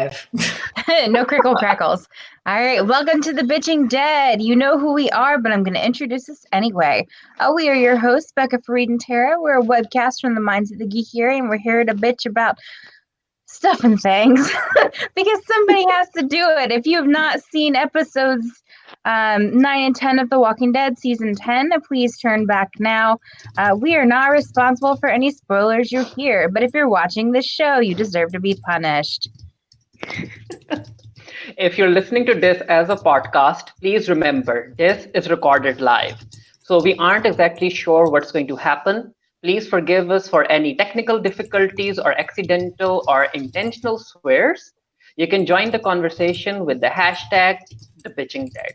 live. No crickle crackles. All right, welcome to the Bitching Dead. You know who we are, but I'm going to introduce us anyway. We are your hosts, Becca, Fareed, and Tara. We're a webcast from the minds of the geeky area, and we're here to bitch about stuff and things because somebody has to do it. If you have not seen episodes 9 and 10 of The Walking Dead season 10, please turn back now. We are not responsible for any spoilers you hear, but if you're watching this show, you deserve to be punished. If you're listening to this as a podcast, please remember this is recorded live. So we aren't exactly sure what's going to happen. Please forgive us for any technical difficulties or accidental or intentional swears. You can join the conversation with the hashtag #TheBitchingDead.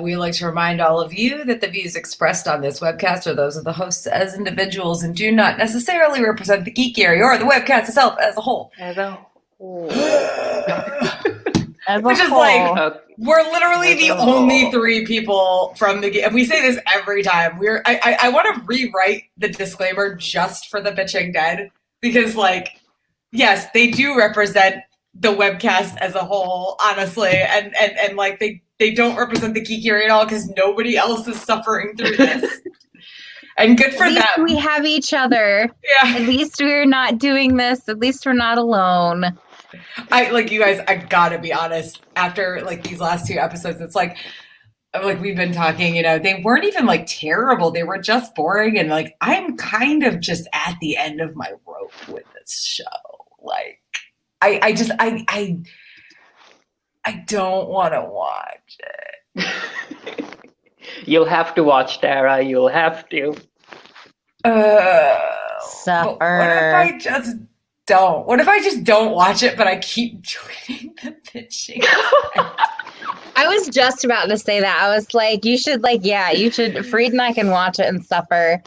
We would like to remind all of you that the views expressed on this webcast are those of the hosts as individuals and do not necessarily represent the geek area or the webcast itself as a whole. As a whole. Which is like, we're literally the only three people from the and we say this every time. I want to rewrite the disclaimer just for the Bitching Dead because, like, yes, they do represent the webcast as a whole, honestly, and like they don't represent the geeky area at all because nobody else is suffering through this. And good for them. At least we have each other. Yeah. At least we're not doing this. At least we're not alone. You guys, I gotta be honest, after like these last two episodes, it's like we've been talking, you know, they weren't even like terrible. They were just boring. And like, I'm kind of just at the end of my rope with this show. Like, I don't want to watch it. You'll have to watch, Tara. You'll have to. Suffer. What if I just don't? What if I just don't watch it, but I keep joining the bitching? I was just about to say that. I was like, you should, Fareed and I can watch it and suffer.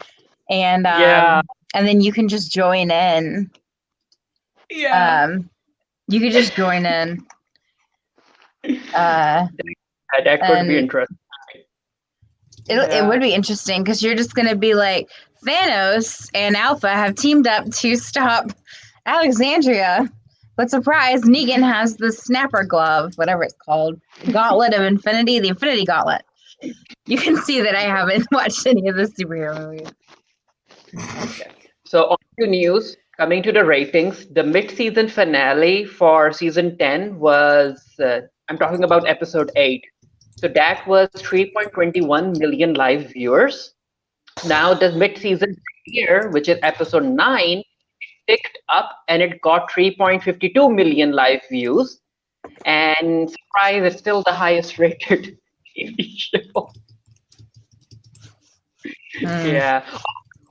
And and then you can just join in. Yeah. You could just join in. That could be interesting. It would be interesting because you're just going to be like, Thanos and Alpha have teamed up to stop Alexandria. But surprise, Negan has the snapper glove, whatever it's called. Gauntlet of Infinity, the Infinity Gauntlet. You can see that I haven't watched any of the superhero movies. Okay. So on to news. Coming to the ratings, the mid-season finale for season 10 was, I'm talking about episode 8. So that was 3.21 million live viewers. Now the mid-season premiere, which is episode 9, picked up and it got 3.52 million live views. And surprise, it's still the highest rated TV show. Yeah.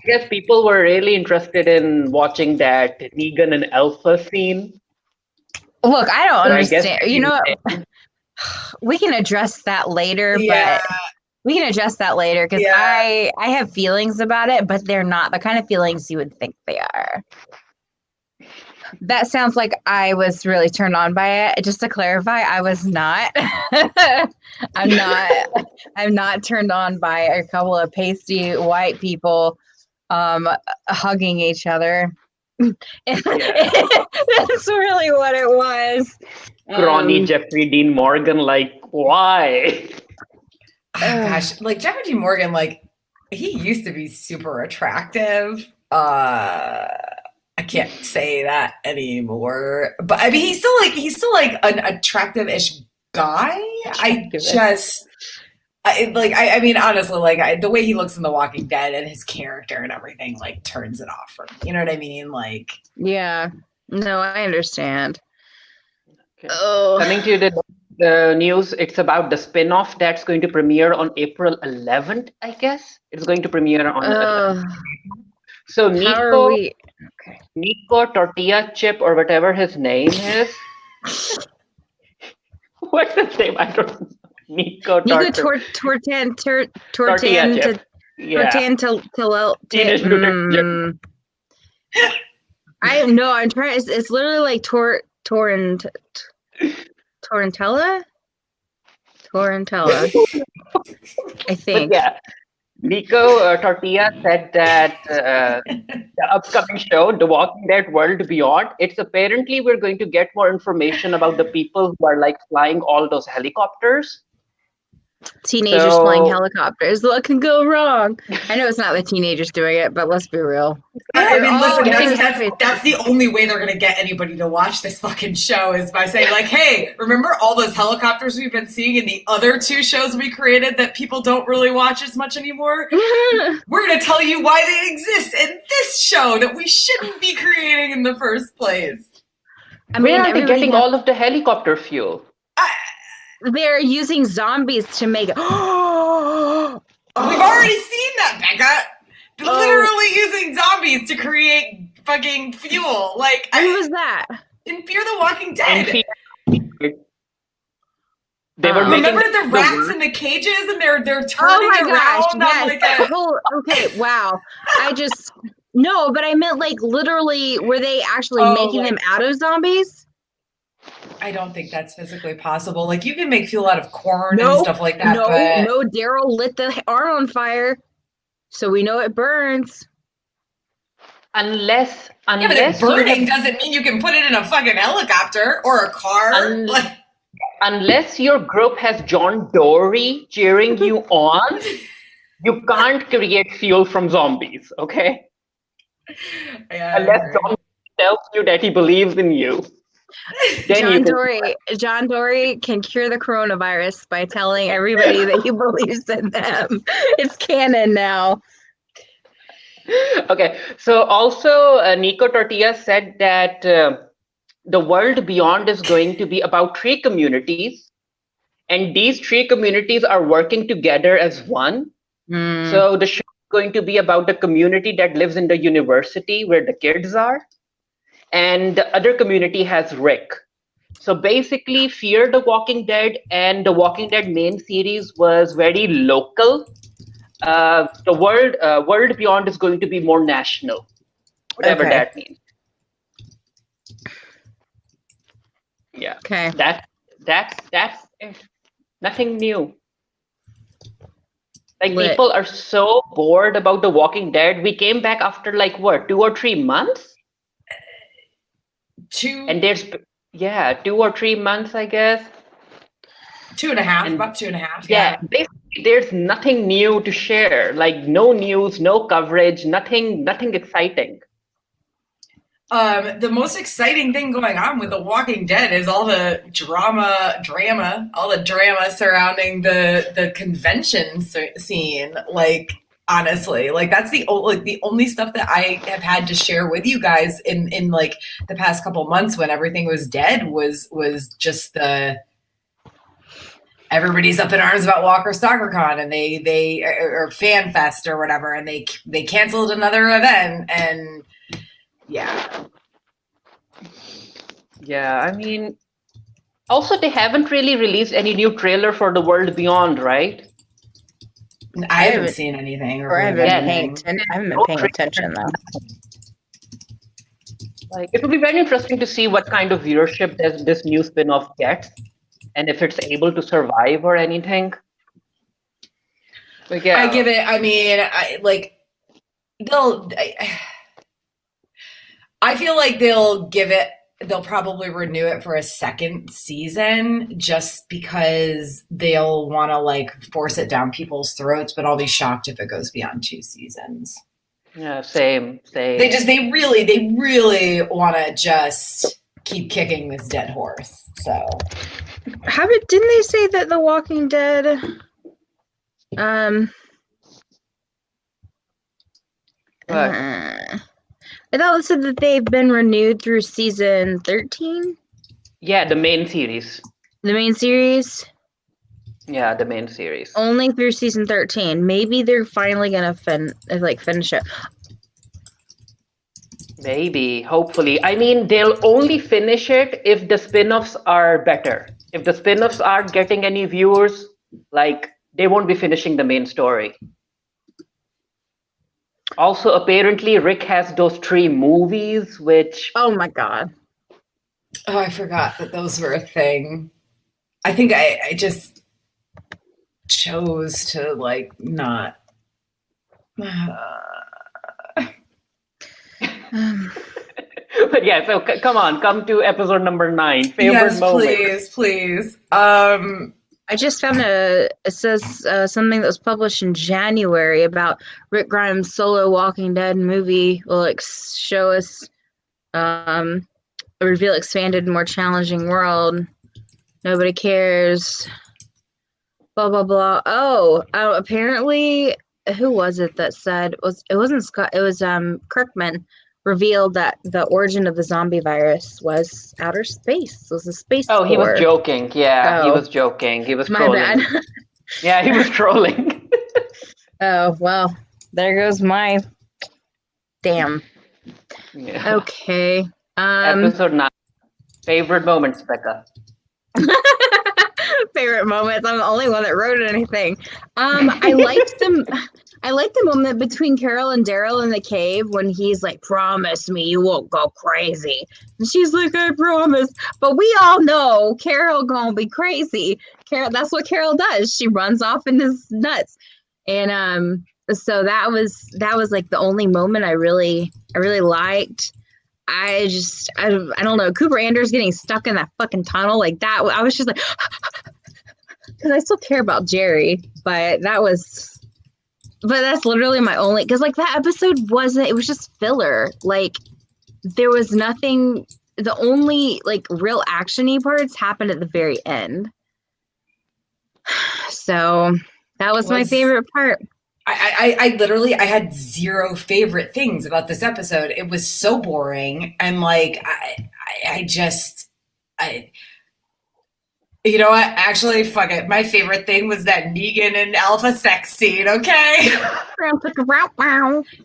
I guess people were really interested in watching that Negan and Alpha scene. Look, I don't understand. You know, we can address that later, but we can address that later because I have feelings about it, but they're not the kind of feelings you would think they are. That sounds like I was really turned on by it. Just to clarify, I was not. I'm not turned on by a couple of pasty white people hugging each other. That's really what it was. Ronnie, Jeffrey Dean Morgan, like, why? Gosh, like Jeffrey Dean Morgan, like he used to be super attractive. I can't say that anymore, but I mean, he's still like an attractive-ish guy. I mean, honestly, like the way he looks in The Walking Dead and his character and everything, like turns it off for me. You know what I mean? Like, yeah, no, I understand. Okay. Coming to the news, it's about the spin-off that's going to premiere on April 11th, I guess. It's going to premiere on. So Nico Tortilla Chip or whatever his name is. What's his name? I don't know. Nico Tortan I know. I'm trying. It's literally like Torrentella. I think. But yeah, Nico Tortilla said that the upcoming show, The Walking Dead World Beyond, it's apparently we're going to get more information about the people who are like flying all those helicopters. Teenagers flying helicopters. What can go wrong? I know it's not the teenagers doing it, but let's be real. I mean, listen, getting- that's the only way they're going to get anybody to watch this fucking show is by saying, like, hey, remember all those helicopters we've been seeing in the other 2 shows we created that people don't really watch as much anymore? We're going to tell you why they exist in this show that we shouldn't be creating in the first place. I mean, where are they getting all of the helicopter fuel? They're using zombies to make it. We've already seen that, Becca. Literally using zombies to create fucking fuel. Like, When was that? in Fear the Walking Dead. They were remember the rats in the cages and they're turning around on like a... Okay, wow. No, but I meant like literally, were they actually making them out of zombies? I don't think that's physically possible. Like, you can make fuel out of corn and stuff like that. No, Daryl lit the arm on fire, so we know it burns. Unless burning doesn't mean you can put it in a fucking helicopter or a car. Unless your group has John Dory cheering you on, you can't create fuel from zombies, okay? Yeah, unless John tells you that he believes in you. John Dory can cure the coronavirus by telling everybody that he believes in them. It's canon now. Okay, so also Nico Tortilla said that the world beyond is going to be about 3 communities, and these 3 communities are working together as one. So the show is going to be about the community that lives in the university where the kids are, and the other community has Rick. So basically, Fear the Walking Dead and the Walking Dead main series was very local. The world beyond is going to be more national, whatever that means. Yeah. Okay. That's it. Nothing new. Like, people are so bored about The Walking Dead. We came back after like what, 2 or 3 months? 2. And there's 2 or 3 months, I guess. 2.5, about 2.5. Yeah. Basically, there's nothing new to share. Like, no news, no coverage, nothing exciting. The most exciting thing going on with The Walking Dead is all the drama surrounding the convention scene. Like, honestly, like, that's the only stuff that I have had to share with you guys in like the past couple months when everything was dead was just everybody's up in arms about Walker StalkerCon and they or Fan Fest or whatever, and they canceled another event and. Yeah. Yeah, I mean, also they haven't really released any new trailer for The World Beyond, right? I haven't seen anything. I haven't been paying attention though. Like, it would be very interesting to see what kind of viewership this new spin-off gets, and if it's able to survive or anything. Like, yeah. I give it. I mean, I feel like they'll probably renew it for a 2nd season just because they'll want to like force it down people's throats, but I'll be shocked if it goes beyond 2 seasons. Yeah, same. They really want to just keep kicking this dead horse. So Didn't they say that The Walking Dead I thought it said that they've been renewed through season 13? Yeah, the main series. The main series? Yeah, the main series. Only through season 13. Maybe they're finally gonna finish it. Maybe, hopefully. I mean, they'll only finish it if the spin-offs are better. If the spin-offs aren't getting any viewers, like, they won't be finishing the main story. Also, apparently, Rick has those 3 movies, which... Oh my god. Oh, I forgot that those were a thing. I think I just chose to, like, not But yeah, so come on, come to episode number 9. Favorite yes, moment. please. I just found it says something that was published in January about Rick Grimes' solo Walking Dead movie will show us reveal expanded, more challenging world. Nobody cares. Blah blah blah. Oh, apparently, who was it that said it wasn't Scott? It was Kirkman revealed that the origin of the zombie virus was outer space. It was a space. Oh, he was spore. joking. Yeah, he Oh. was joking. He was My trolling. bad. Yeah, he was trolling. Oh well, there goes my damn. Yeah. Okay. Episode 9. Favorite moments, Becca. Favorite moments. I'm the only one that wrote anything. I liked them. I liked the moment between Carol and Daryl in the cave when he's like, "Promise me you won't go crazy," and she's like, "I promise." But we all know Carol gonna be crazy. Carol, that's what Carol does. She runs off in his nuts, and so that was like the only moment I really liked. I don't know. Cooper Anders getting stuck in that fucking tunnel like that. I was just like, because I still care about Jerry, but that's literally my only, because like that episode it was just filler. Like there was nothing, the only like real actiony parts happened at the very end. So that was my favorite part. I literally had zero favorite things about this episode. It was so boring. And like, you know what? Actually, fuck it. My favorite thing was that Negan and Alpha sex scene, okay?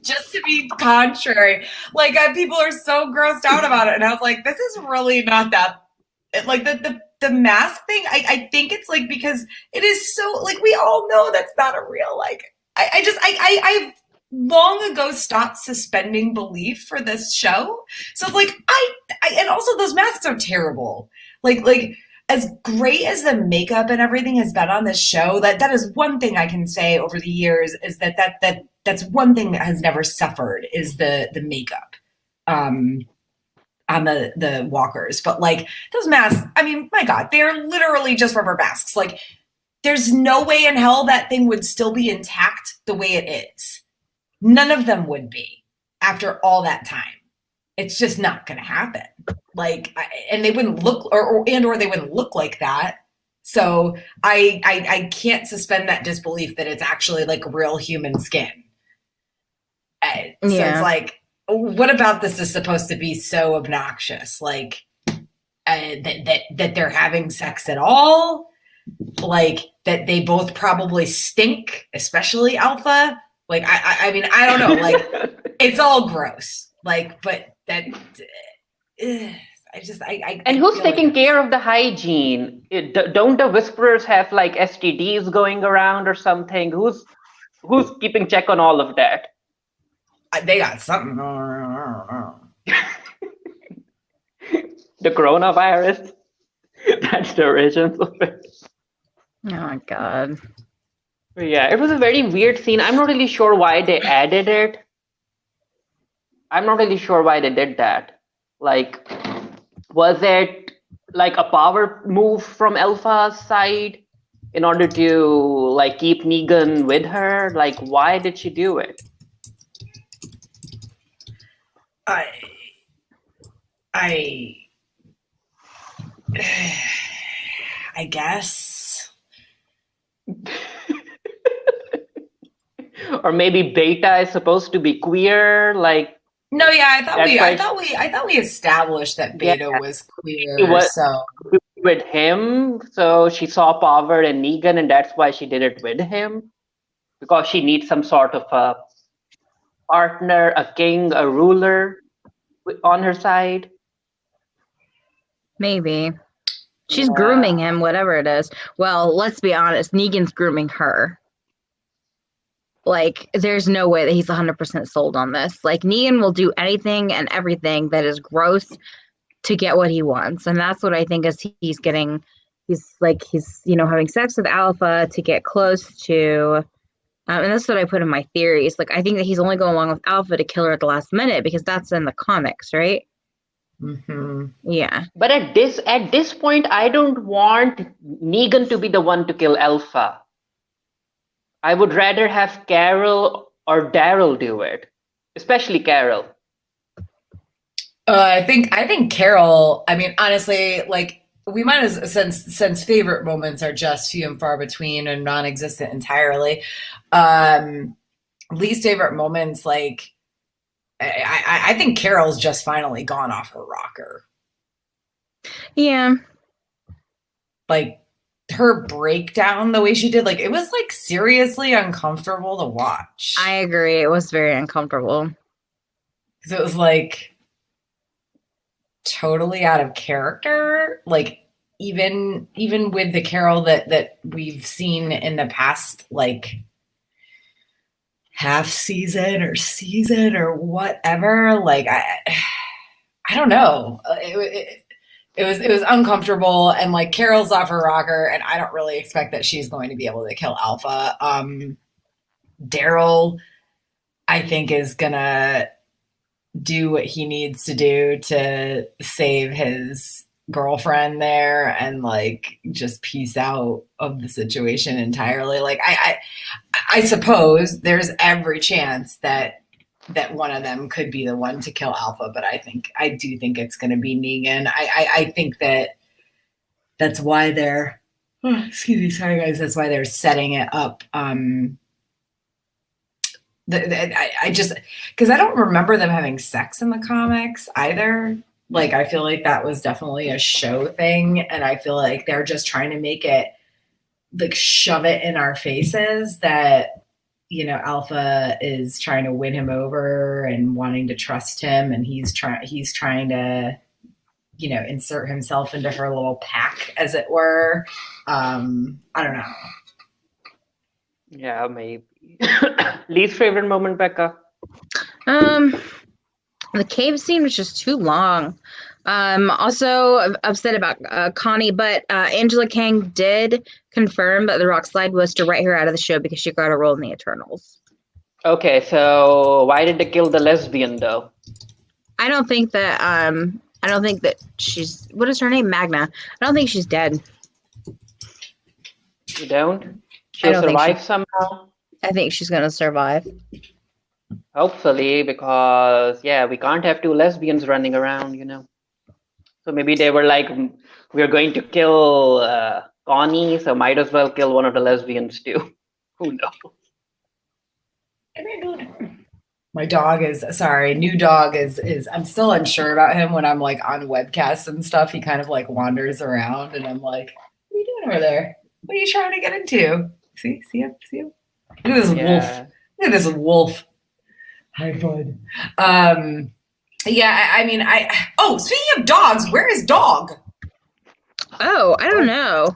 Just to be contrary. Like, people are so grossed out about it. And I was like, this is really not that, like, the mask thing, I think it's like, because it is so, like, we all know that's not a real, like, I've long ago stopped suspending belief for this show. So it's like, and also those masks are terrible. Like as great as the makeup and everything has been on this show, that is one thing I can say over the years is that's one thing that has never suffered is the makeup on the walkers. But like those masks, I mean, my God, they're literally just rubber masks. Like, there's no way in hell that thing would still be intact the way it is. None of them would be after all that time. It's just not going to happen. Like, and they wouldn't look, or they wouldn't look like that. So I can't suspend that disbelief that it's actually like real human skin. So it's like, what about this is supposed to be so obnoxious? Like that they're having sex at all? Like that they both probably stink, especially Alpha. Like I mean, I don't know. Like it's all gross. Like, but that and who's taking care of the hygiene? Don't the whisperers have like STDs going around or something? Who's keeping check on all of that? They got something. I don't know. The coronavirus. That's the origins of it. Oh my God. Yeah, it was a very weird scene. I'm not really sure why they added it. I'm not really sure why they did that. Like, was it like a power move from Alpha's side in order to like keep Negan with her? Like, why did she do it? I guess. Or maybe Beta is supposed to be queer, like. No, yeah, I thought we established that Beta was queer. So with him, so she saw power in Negan, and that's why she did it with him, because she needs some sort of a partner, a king, a ruler on her side. Maybe. She's grooming him, whatever it is. Well, let's be honest, Negan's grooming her. Like, there's no way that he's 100% sold on this. Like, Negan will do anything and everything that is gross to get what he wants. And that's what I think is he's having sex with Alpha to get close to And that's what I put in my theories. Like, I think that he's only going along with Alpha to kill her at the last minute because that's in the comics, right? Mm-hmm. Yeah. But at this point, I don't want Negan to be the one to kill Alpha. I would rather have Carol or Daryl do it, especially Carol. I think Carol. I mean, honestly, like we might as since favorite moments are just few and far between and non-existent entirely. Least favorite moments, like I think Carol's just finally gone off her rocker. Yeah. Like her breakdown, the way she did, like it was like seriously uncomfortable to watch. I agree. It was very uncomfortable. Because it was like totally out of character. Like even with the Carol that we've seen in the past, like half season or whatever, like I don't know. It was uncomfortable, and like Carol's off her rocker, and I don't really expect that she's going to be able to kill Alpha. Daryl, I think, is gonna do what he needs to do to save his girlfriend there and like just peace out of the situation entirely. Like I suppose there's every chance that one of them could be the one to kill Alpha, but I do think it's going to be Negan. I think that's why they're excuse me, sorry guys, that's why they're setting it up. I just because I don't remember them having sex in the comics either. Like I feel like that was definitely a show thing, and I feel like they're just trying to make it like shove it in our faces that Alpha is trying to win him over and wanting to trust him, and he's trying to insert himself into her little pack, as it were. I don't know. Yeah, maybe. Least favorite moment, Becca? The cave scene was just too long. Also upset about Connie, but Angela Kang did confirm that the rock slide was to write her out of the show because she got a role in the Eternals. Okay, so why did they kill the lesbian though? I don't think that she's, what is her name? Magna. I don't think she's dead. You don't? She'll survive somehow? I think she's gonna survive. Hopefully, because we can't have two lesbians running around, So maybe they were like, we're going to kill Connie, so might as well kill one of the lesbians too. Who knows? My dog is new dog is I'm still unsure about him when I'm like on webcasts and stuff. He kind of like wanders around and I'm like, what are you doing over there? What are you trying to get into? See him? Look at this wolf. Look at this wolf. Hi, bud. Speaking of dogs, where is Dog? Oh, I don't know.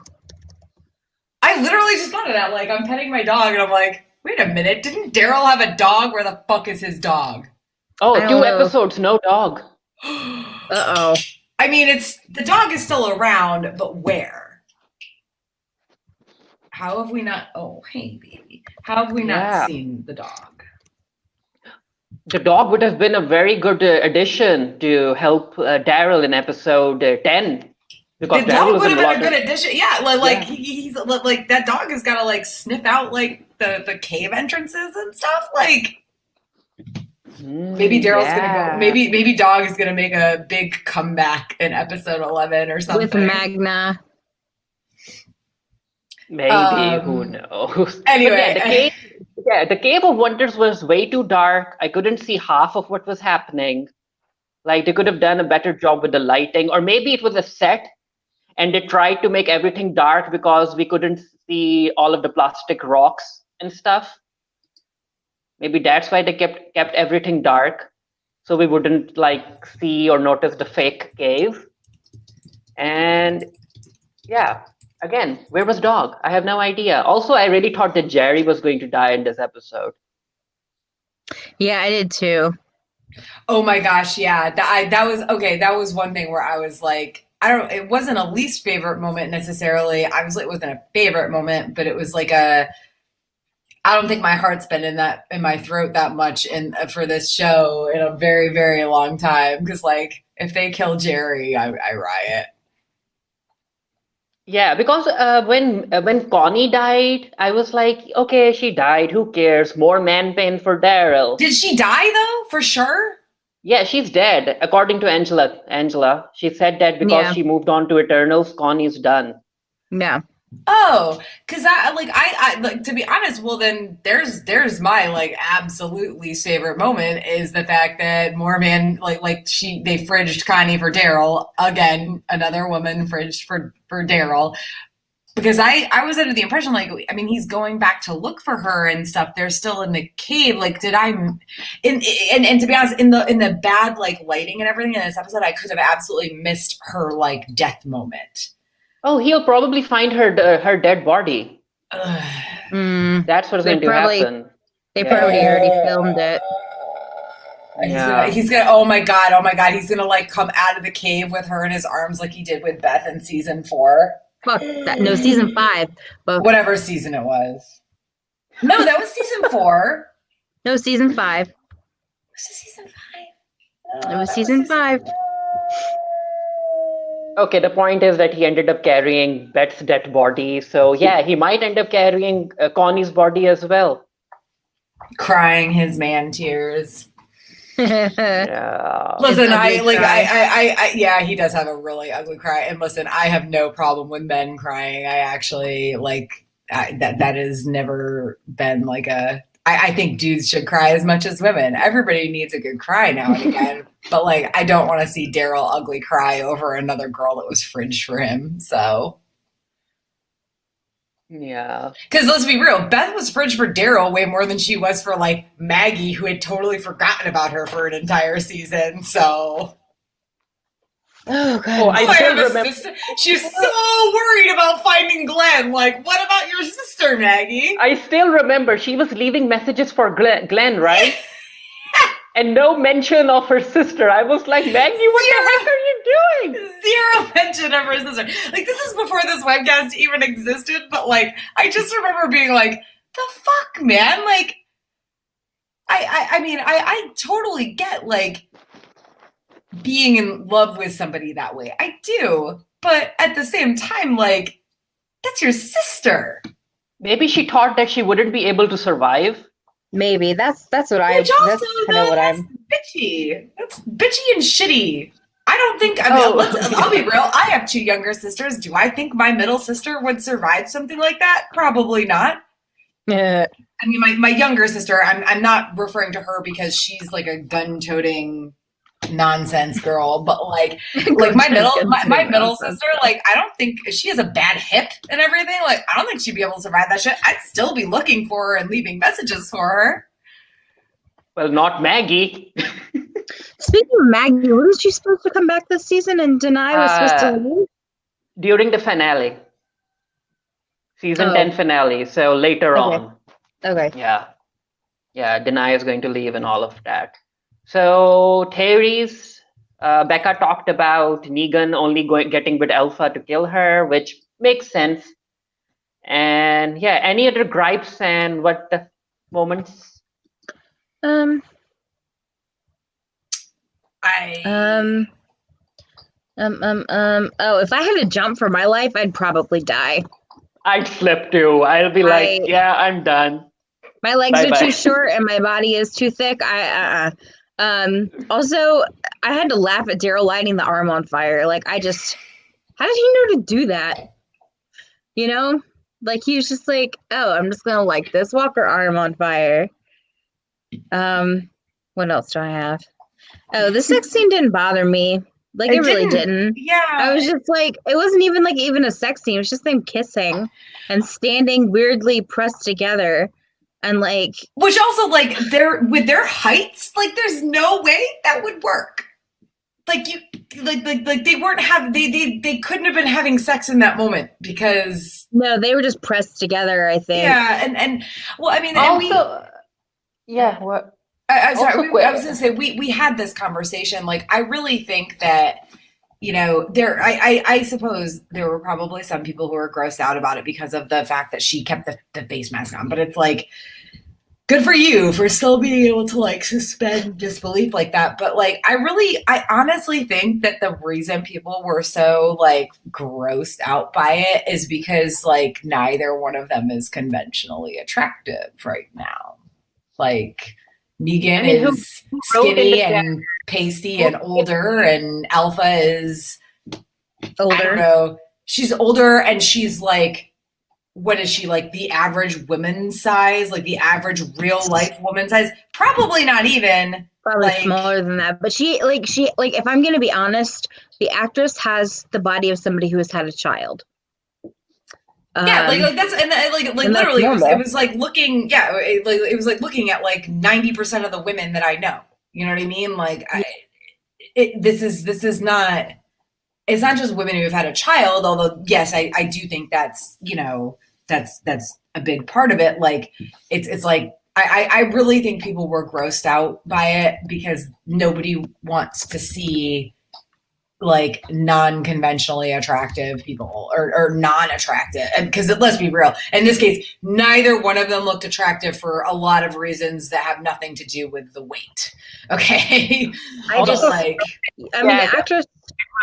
I literally just thought of that. Like, I'm petting my dog, and I'm like, wait a minute. Didn't Daryl have a dog? Where the fuck is his dog? Oh, 2 episodes, no dog. Uh-oh. I mean, the dog is still around, but where? How have we not? Oh, hey, baby. How have we not seen the dog? The dog would have been a very good addition to help Daryl in episode 10. Because the dog would have been a good addition. Yeah, he's like that dog has got to like sniff out like the cave entrances and stuff. Like maybe Daryl's gonna go. Maybe Dog is gonna make a big comeback in episode 11 or something with Magna. Maybe, who knows? Anyway, the Cave of Wonders was way too dark. I couldn't see half of what was happening. Like they could have done a better job with the lighting, or maybe it was a set and they tried to make everything dark because we couldn't see all of the plastic rocks and stuff. Maybe that's why they kept everything dark, so we wouldn't like see or notice the fake cave. And again, where was Dog? I have no idea. Also, I really thought that Jerry was going to die in this episode. Yeah, I did too. Oh my gosh, yeah. That was one thing where I was like, it wasn't a least favorite moment necessarily. Obviously, it wasn't a favorite moment, but it was like I I don't think my heart's been in my throat that much for this show in a very, very long time. Because like, if they kill Jerry, I riot. Yeah, because when Connie died, I was like, okay, she died. Who cares? More man pain for Daryl. Did she die though? For sure. Yeah, she's dead, according to Angela. Angela, she said that because she moved on to Eternals. Connie's done. Yeah. Oh, because I like to be honest. Well, then there's my like absolute least favorite moment is the fact that Moorman they fridged Connie for Daryl again. Another woman fridged for Daryl. Because I was under the impression, like, I mean, he's going back to look for her and stuff. They're still in the cave. Like, and to be honest, in the bad like lighting and everything in this episode, I could have absolutely missed her like death moment. Oh, he'll probably find her dead body. That's what's going to happen. They probably already filmed it. He's gonna. Oh my god! He's gonna like come out of the cave with her in his arms like he did with Beth in season 4. Fuck that. No, season 5. But whatever season it was. No, that was season 4. No, season 5. Was it season 5? It was season 5. Okay, the point is that he ended up carrying Beth's dead body. So yeah, he might end up carrying Connie's body as well. Crying his man tears. Yeah. Listen, yeah, he does have a really ugly cry. And listen, I have no problem with men crying. I actually that has never been like I think dudes should cry as much as women. Everybody needs a good cry now and again. But like, I don't want to see Daryl ugly cry over another girl that was fridged for him. So. Yeah. Because let's be real, Beth was fridged for Daryl way more than she was for like Maggie, who had totally forgotten about her for an entire season. So. Oh god! I still remember. She's so worried about finding Glenn. Like, what about your sister, Maggie? I still remember she was leaving messages for Glenn, right? And no mention of her sister. I was like, Maggie, what the heck are you doing? Zero mention of her sister. Like, this is before this webcast even existed, but like, I just remember being like, the fuck, man? Like, I mean, I totally get like being in love with somebody that way. I do. But at the same time, like, that's your sister. Maybe she thought that she wouldn't be able to survive. Maybe that's what I'm bitchy. That's bitchy and shitty. I don't think I'll be real. I have 2 younger sisters. Do I think my middle sister would survive something like that? Probably not. I mean, my younger sister, I'm not referring to her because she's like a gun-toting nonsense girl, but like my middle sister, like, I don't think she has a bad hip and everything. Like, I don't think she'd be able to survive that shit. I'd still be looking for her and leaving messages for her. Well, not Maggie. Speaking of Maggie, wasn't she supposed to come back this season and Denai was supposed to leave? During the finale. Season 10 finale, so later on. Okay. Yeah. Yeah, Denai is going to leave and all of that. So Terry's, Becca talked about Negan only getting with Alpha to kill her, which makes sense. And yeah, any other gripes and what the moments? Oh, if I had to jump for my life, I'd probably die. I'd slip too. I'll be like, yeah, I'm done. My legs are too short and my body is too thick. Also, I had to laugh at Daryl lighting the arm on fire. Like, how did he know to do that? You know? Like, he was just like, oh, I'm just gonna light this Walker arm on fire. What else do I have? Oh, the sex scene didn't bother me. Like, it really didn't. Yeah. I was just like, it wasn't even a sex scene. It was just them kissing and standing weirdly pressed together. And like, which also like with their heights, like there's no way that would work. Like you, like they weren't they couldn't have been having sex in that moment because no, they were just pressed together. I think. Yeah, and well, I mean, also, yeah. What? I'm sorry. I was going to say we had this conversation. Like, I really think that I suppose there were probably some people who were grossed out about it because of the fact that she kept the face mask on. But it's like, good for you for still being able to like suspend disbelief like that. But like, I honestly think that the reason people were so like grossed out by it is because like neither one of them is conventionally attractive right now. Like Negan is skinny and pasty and older, and Alpha is older. I don't know. She's older and she's like, what is she, like the average woman's size, like the average real life woman size? Probably not even. Probably like, smaller than that. But she if I'm gonna be honest, the actress has the body of somebody who has had a child. Yeah, like that's and literally it was like looking. Yeah, it was like looking at like 90% of the women that I know. You know what I mean? Like this is not. It's not just women who have had a child, although yes, I do think that's that's a big part of it. Like it's like I really think people were grossed out by it because nobody wants to see like non-conventionally attractive people or non-attractive, because let's be real, in this case neither one of them looked attractive for a lot of reasons that have nothing to do with the weight. Okay. The actress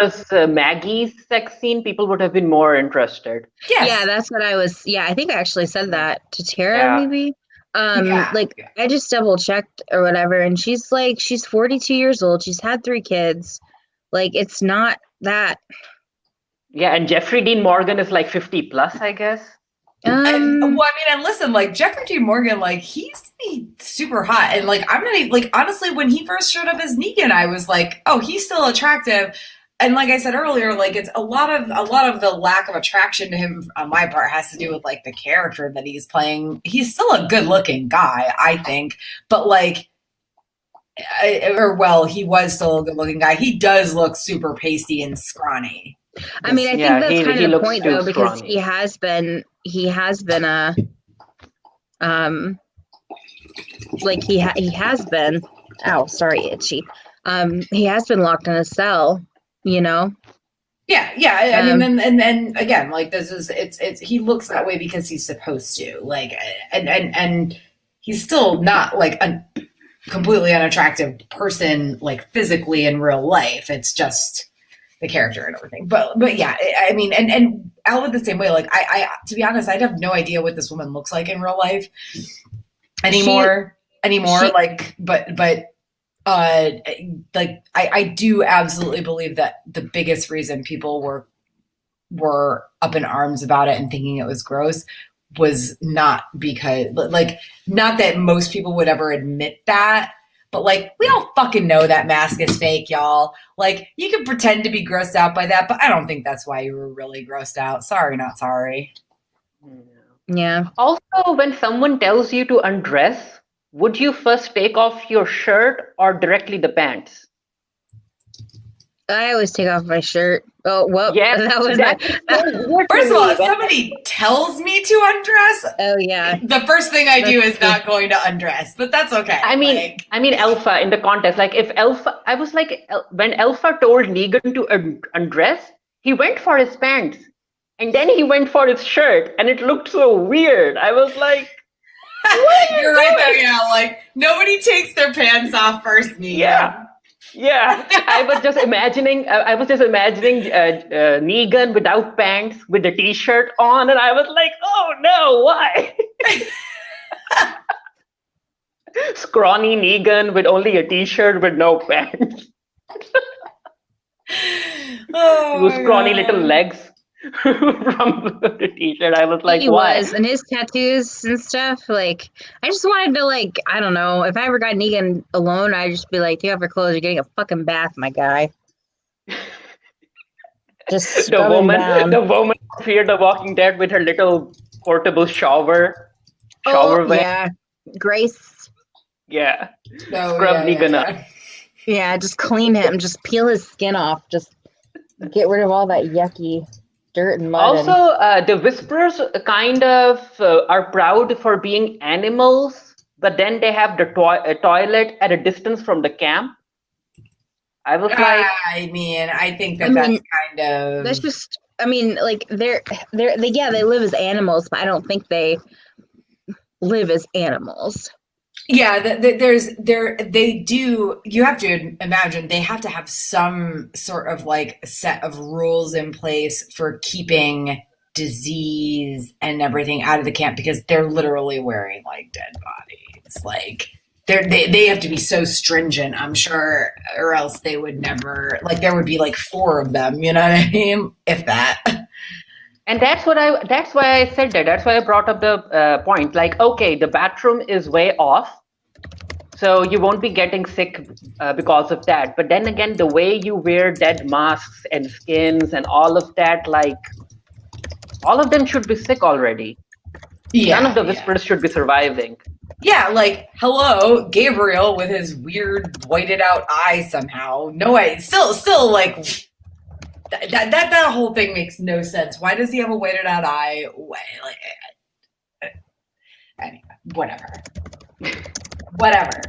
was Maggie's sex scene, people would have been more interested. Yes. Yeah, that's what I was. Yeah, I think I actually said that to Tara, maybe. I just double checked or whatever, and she's 42 years old. She's had 3 kids. Like, it's not that. Yeah, and Jeffrey Dean Morgan is like 50 plus, I guess. And listen, like Jeffrey Dean Morgan, like he's super hot, and like I'm not even, like honestly, when he first showed up as Negan, I was like, oh, he's still attractive. And like I said earlier, like it's a lot of the lack of attraction to him on my part has to do with like the character that he's playing. He's still a good looking guy, I think, but like, he was still a good looking guy. He does look super pasty and scrawny. I mean, I think that's kind of the point though, because he has been a he has been. Ow, sorry, itchy. He has been locked in a cell. You know? Yeah. I mean, and again, like this is it's he looks that way because he's supposed to. Like, and he's still not like a completely unattractive person, like physically in real life. It's just the character and everything. But yeah, I mean, and Alva the same way. Like, I to be honest, I have no idea what this woman looks like in real life anymore. I do absolutely believe that the biggest reason people were up in arms about it and thinking it was gross was not because, like, not that most people would ever admit that, but like, we all fucking know that mask is fake, y'all. Like, you can pretend to be grossed out by that, but I don't think that's why you were really grossed out. Sorry, not sorry. Yeah. Also, when someone tells you to undress, would you first take off your shirt or directly the pants? I always take off my shirt. Oh, well, yeah, that was First of all, if somebody tells me to undress, oh yeah, the first thing I do is not going to undress, but that's okay. I mean, Alpha in the context, like if Alpha, I was like, when Alpha told Negan to undress, he went for his pants, and then he went for his shirt, and it looked so weird. I was like, you're right there, yeah. Like nobody takes their pants off first, Negan. Yeah. I was just imagining Negan without pants with the t-shirt on, and I was like, oh no, why? Scrawny Negan with only a t-shirt with no pants. Those scrawny little legs. From the t-shirt, I was like, why? And his tattoos and stuff. Like, I just wanted to, like, I don't know. If I ever got Negan alone, I'd just be like, take off your clothes. You're getting a fucking bath, my guy. Just the woman feared the Walking Dead with her little portable shower. Yeah, Grace. Yeah, scrub Negan up. Yeah, just clean him. Just peel his skin off. Just get rid of all that yucky dirt and mud. Also, the Whisperers kind of are proud for being animals, but then they have the toilet at a distance from the camp. I was like, I mean, I think I that's mean, kind of That's just, I mean, like they live as animals, but I don't think they live as animals. yeah. They do. You have to imagine they have to have some sort of like set of rules in place for keeping disease and everything out of the camp because they're literally wearing like dead bodies. Like they have to be so stringent, I'm sure, or else they would never like there would be like 4 of them, you know what I mean? If that. and that's why I said that. That's why I brought up the point. Like, okay, the bathroom is way off, so you won't be getting sick because of that. But then again, the way you wear dead masks and skins and all of that, like, all of them should be sick already. Yeah, None of the Whisperers should be surviving. yeah, like hello, Gabriel with his weird whited out eye somehow. No way. Still like that whole thing makes no sense. Why does he have a whited out eye? Like, anyway, whatever. Whatever.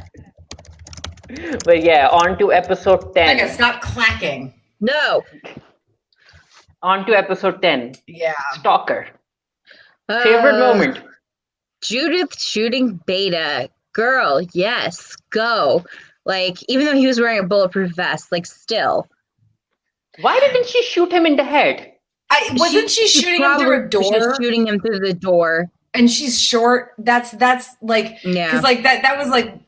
But yeah, on to episode 10. Becca, stop clacking. No. On to episode 10. Yeah. Stalker. Favorite moment. Judith shooting Beta. Girl, yes, go. Like, even though he was wearing a bulletproof vest, like, still. Why didn't she shoot him in the head? Wasn't she shooting him through a door? She was shooting him through the door. And she's short. That's like, yeah. Because like that was like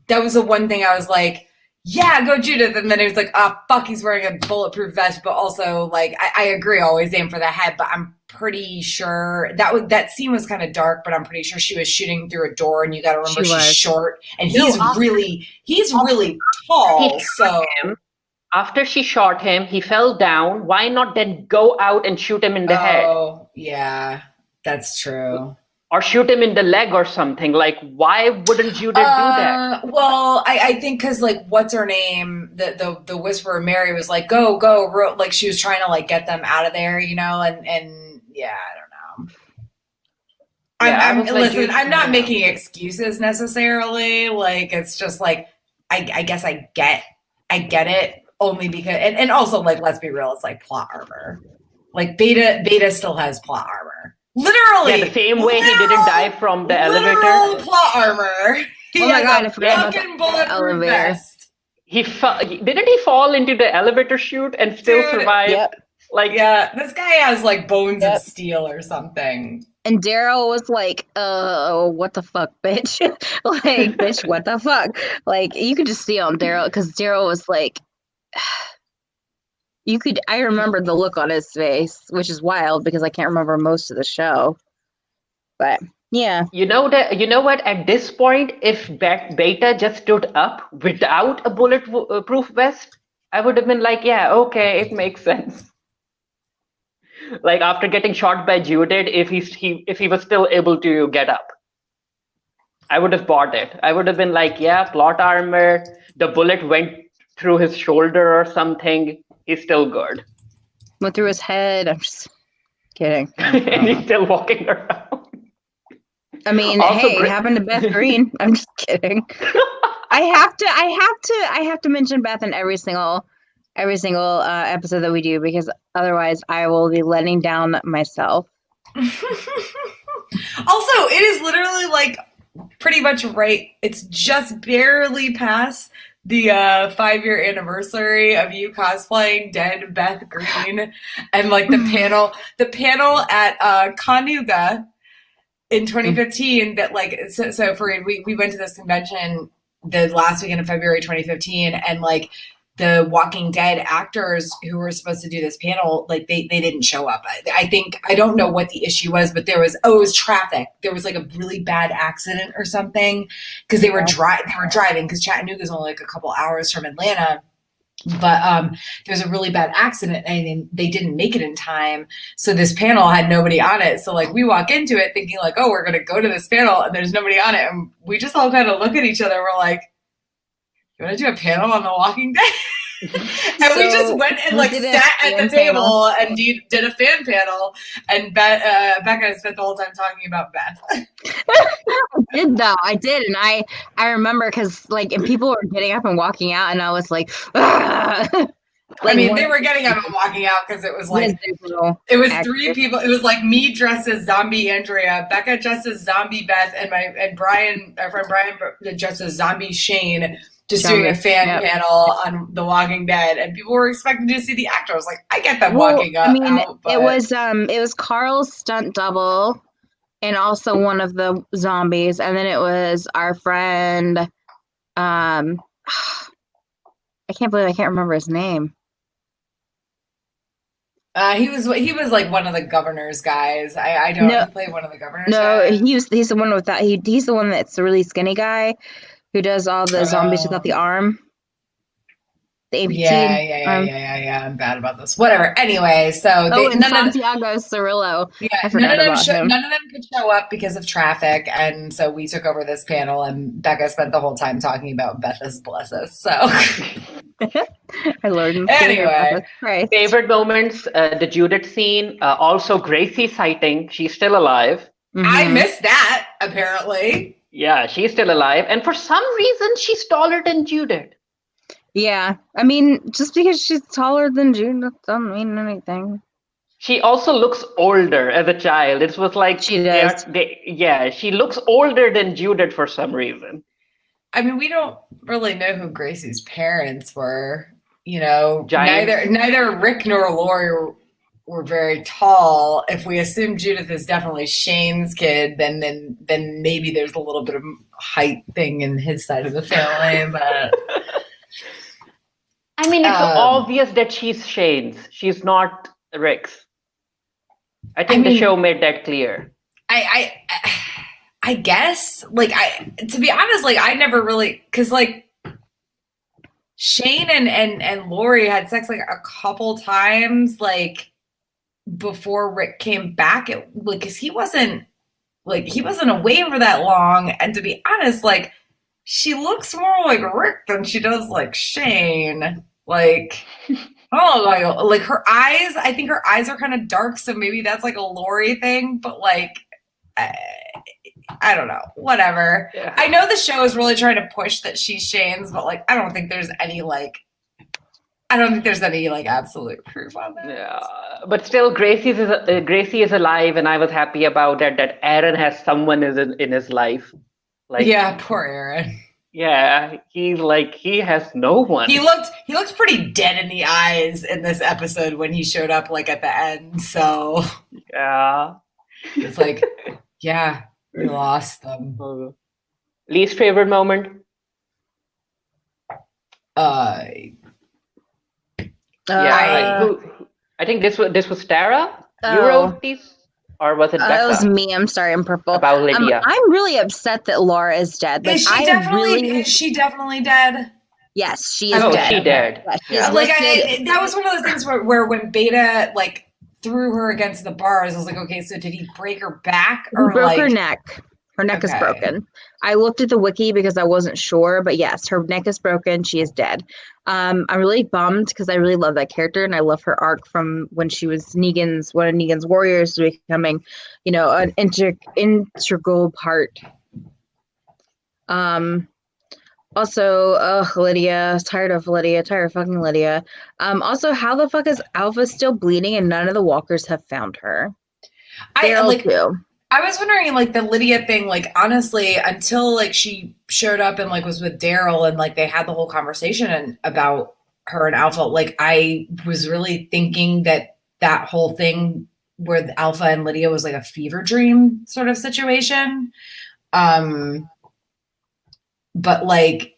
that was the one thing I was like, yeah, go Judith. And then it was like, oh fuck, he's wearing a bulletproof vest. But also like, I agree, always aim for the head. But I'm pretty sure that scene was kind of dark. But I'm pretty sure she was shooting through a door. And you got to remember she's short, and he's really tall. So. After she shot him, he fell down. Why not then go out and shoot him in the head? Oh, yeah, that's true. Or shoot him in the leg or something. Like, why wouldn't Judith do that? Well, I think because, like, what's her name? The Whisperer Mary was like, go, like she was trying to like get them out of there, you know, and yeah, I don't know. Yeah, listen, I'm not making excuses necessarily. Like, it's just like I guess I get it. Only because, and also, like, let's be real, it's like plot armor. Like, Beta still has plot armor. Literally. Yeah, the same way he didn't die from the elevator. Plot armor. Oh my god, I forgot about the elevator. Vest. Didn't he fall into the elevator chute and still survive? Yep. Like, yeah, this guy has like bones of steel or something. And Daryl was like, what the fuck, bitch? Like, bitch, what the fuck? Like, you could just see on Daryl, because Daryl was like, I remember the look on his face, which is wild because I can't remember most of the show. But yeah. You know what? At this point, if Beta just stood up without a bulletproof vest, I would have been like, yeah, okay, it makes sense. Like after getting shot by Judith, if he was still able to get up, I would have bought it. I would have been like, yeah, plot armor. The bullet went through his shoulder or something. He's still good. Went through his head. I'm just kidding. And he's still walking around. I mean, also, hey, it happened to Beth Green. I'm just kidding. I have to mention Beth in every single episode that we do, because otherwise I will be letting down myself. Also, it is literally like pretty much right. It's just barely past the 5-year anniversary of you cosplaying dead Beth Green, and like the panel at Conuga in 2015 that like so Fareed, we went to this convention the last weekend of February 2015, and like the Walking Dead actors who were supposed to do this panel, like they didn't show up. I don't know what the issue was, but it was traffic. There was like a really bad accident or something because they were driving, because Chattanooga is only like a couple hours from Atlanta. But there's a really bad accident and they didn't make it in time. So this panel had nobody on it. So like we walk into it thinking like, oh, we're going to go to this panel, and there's nobody on it. And we just all kind of look at each other. We're like, you want to do a panel on The Walking Dead? And we just went and like sat at the table and did a fan panel, and Becca spent the whole time talking about Beth. I did, and I remember because like, and people were getting up and walking out, and I was like, like, I mean, they were getting up and walking out because it was like it was three people. It was like me dressed as zombie Andrea, Becca dressed as zombie Beth, and our friend Brian dressed as zombie Shane. Just doing a fan panel on The Walking Dead, and people were expecting to see the actor. I was like, I get them walking up. I mean, it was Carl's stunt double, and also one of the zombies, and then it was our friend. I can't believe I can't remember his name. He was like one of the governor's guys. I don't know. He played one of the governor's guys. He's the one with that. He's the one that's the really skinny guy who does all the zombies without the arm. The amputee. Yeah. I'm bad about this. Whatever. Anyway, so and Santiago Cirillo. Yeah, none of them could show up because of traffic, and so we took over this panel, and Becca spent the whole time talking about Beth's blesses. So I learned. Anyway, favorite moments: the Judith scene, also Gracie sighting. She's still alive. Mm-hmm. I missed that. Apparently, yeah, she's still alive, and for some reason, she's taller than Judith. Yeah, I mean, just because she's taller than Judith doesn't mean anything. She also looks older as a child. It was like she does. She looks older than Judith for some reason. I mean, we don't really know who Gracie's parents were. You know, Giants. neither Rick nor Lori were very tall. If we assume Judith is definitely Shane's kid, then maybe there's a little bit of height thing in his side of the family, but. I mean, it's obvious that she's Shane's. She's not Rick's. I think the show made that clear. I guess, like, to be honest, like, I never really, because, like, Shane and Lori had sex, like, a couple times, like, before Rick came back. Because he wasn't away for that long. And to be honest, like, she looks more like Rick than she does like Shane. Like, oh, like her eyes. I think her eyes are kind of dark, so maybe that's like a Lori thing. But like, I don't know. Whatever. Yeah. I know the show is really trying to push that she's Shane's, but like, I don't think there's any absolute proof on that. Yeah, but still, Gracie is alive, and I was happy about that. That Aaron has someone in his life. Like, yeah, poor Aaron. Yeah, he has no one. He looked pretty dead in the eyes in this episode when he showed up, like, at the end. So yeah, it's like, yeah, we lost them. Least favorite moment? I think this was Tara. You wrote these. Or was it Becca? That was me. I'm sorry. I'm purple. About Lydia. I'm really upset that Laura is dead. Like, is she definitely dead? Yes, she is dead. She dead. Yeah, like, that was one of those things where when Beta, like, threw her against the bars, I was like, okay, so did he break her back? Or he broke her neck. Her neck is broken. I looked at the wiki because I wasn't sure, but yes, her neck is broken. She is dead. I'm really bummed because I really love that character, and I love her arc from when she was one of Negan's warriors to becoming, an integral part. Also, Lydia, tired of fucking Lydia. Also, how the fuck is Alpha still bleeding and none of the walkers have found her? I was wondering, like, the Lydia thing, like, honestly, until, like, she showed up and, like, was with Daryl and, like, they had the whole conversation about her and Alpha, like, I was really thinking that whole thing where Alpha and Lydia was, like, a fever dream sort of situation. But, like,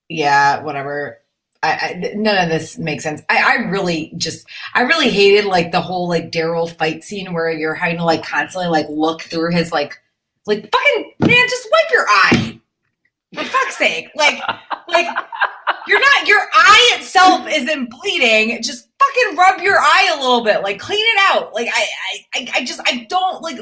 yeah, whatever. None of this makes sense. I really hated, like, the whole, like, Daryl fight scene where you're having to, like, constantly, like, look through his, like fucking, man, just wipe your eye, for fuck's sake. Like your eye itself isn't bleeding, just fucking rub your eye a little bit, like, clean it out. Like, I don't like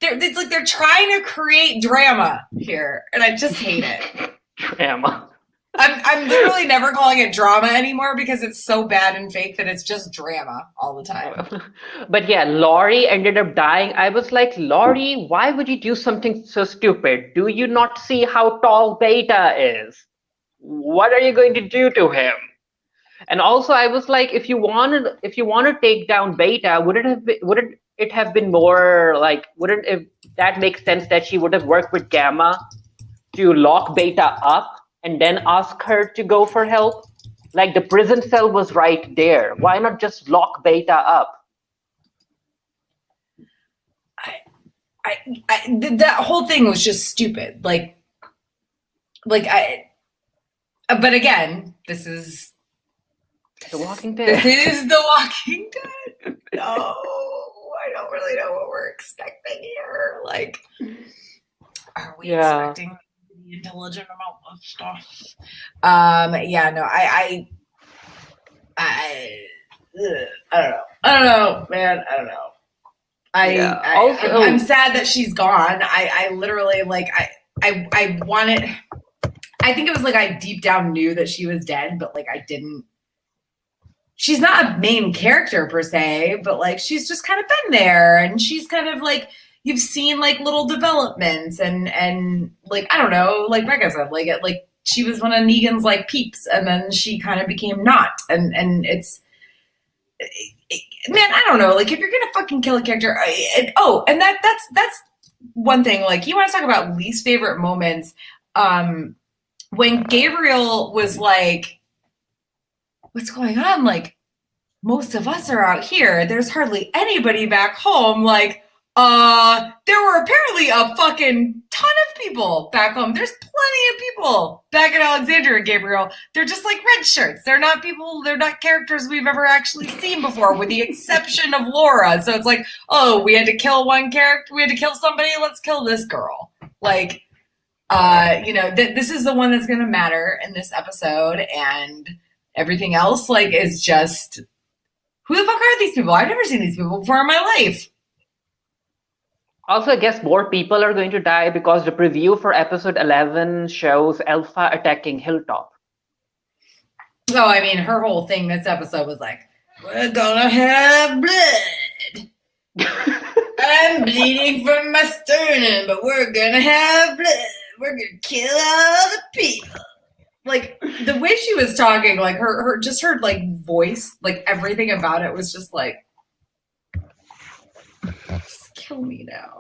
it's like they're trying to create drama here, and I just hate it. Drama. I'm literally never calling it drama anymore because it's so bad and fake that it's just drama all the time. But yeah, Laurie ended up dying. I was like, Laurie, why would you do something so stupid? Do you not see how tall Beta is? What are you going to do to him? And also, I was like, if you want to take down Beta, wouldn't it have been more like, wouldn't if that make sense that she would have worked with Gamma to lock Beta up and then ask her to go for help? Like the prison cell was right there. Why not just lock Beta up? That whole thing was just stupid. But again, this is The Walking Dead. This is The Walking Dead. No, I don't really know what we're expecting here. Like, are we expecting to be intelligent about this stuff? Yeah, no, I don't know, man. I don't know. I'm sad that she's gone. I literally I wanted. I think it was like I deep down knew that she was dead, but like I didn't. She's not a main character per se, but like she's just kind of been there, and she's kind of like you've seen like little developments and like I don't know, like Becca said, like she was one of Negan's like peeps, and then she kind of became not, and it's. Man, I don't know. Like, if you're gonna fucking kill a character, and that's one thing. Like, you want to talk about least favorite moments? When Gabriel was like, "What's going on?" Like, most of us are out here. There's hardly anybody back home. Like, there were apparently a fucking ton of people back home. There's plenty of people back in Alexandria, Gabriel. They're just like red shirts. They're not people, they're not characters we've ever actually seen before, with the exception of Laura. So it's like, oh, we had to kill one character, we had to kill somebody, let's kill this girl. Like, this is the one that's gonna matter in this episode, and everything else, like, is just, who the fuck are these people? I've never seen these people before in my life. Also, I guess more people are going to die because the preview for episode 11 shows Alpha attacking Hilltop. Oh, I mean, her whole thing this episode was like, we're gonna have blood. I'm bleeding from my sternum, but we're gonna have blood. We're gonna kill all the people. Like, the way she was talking, like, her like, voice, like, everything about it was just like, just kill me now.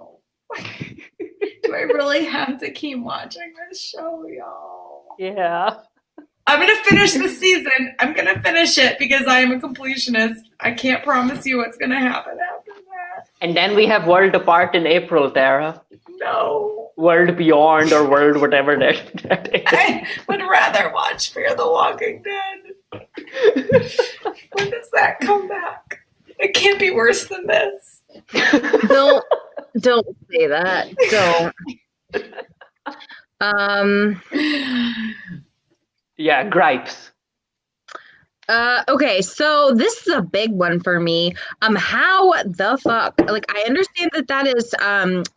Do I really have to keep watching this show, y'all? Yeah. I'm going to finish the season. I'm going to finish it because I am a completionist. I can't promise you what's going to happen after that. And then we have World Apart in April, Tara. No. World Beyond or World whatever that is. I would rather watch Fear the Walking Dead. When does that come back? It can't be worse than this. Don't say that. Don't. Yeah, gripes. Okay, so this is a big one for me. How the fuck? Like, I understand that is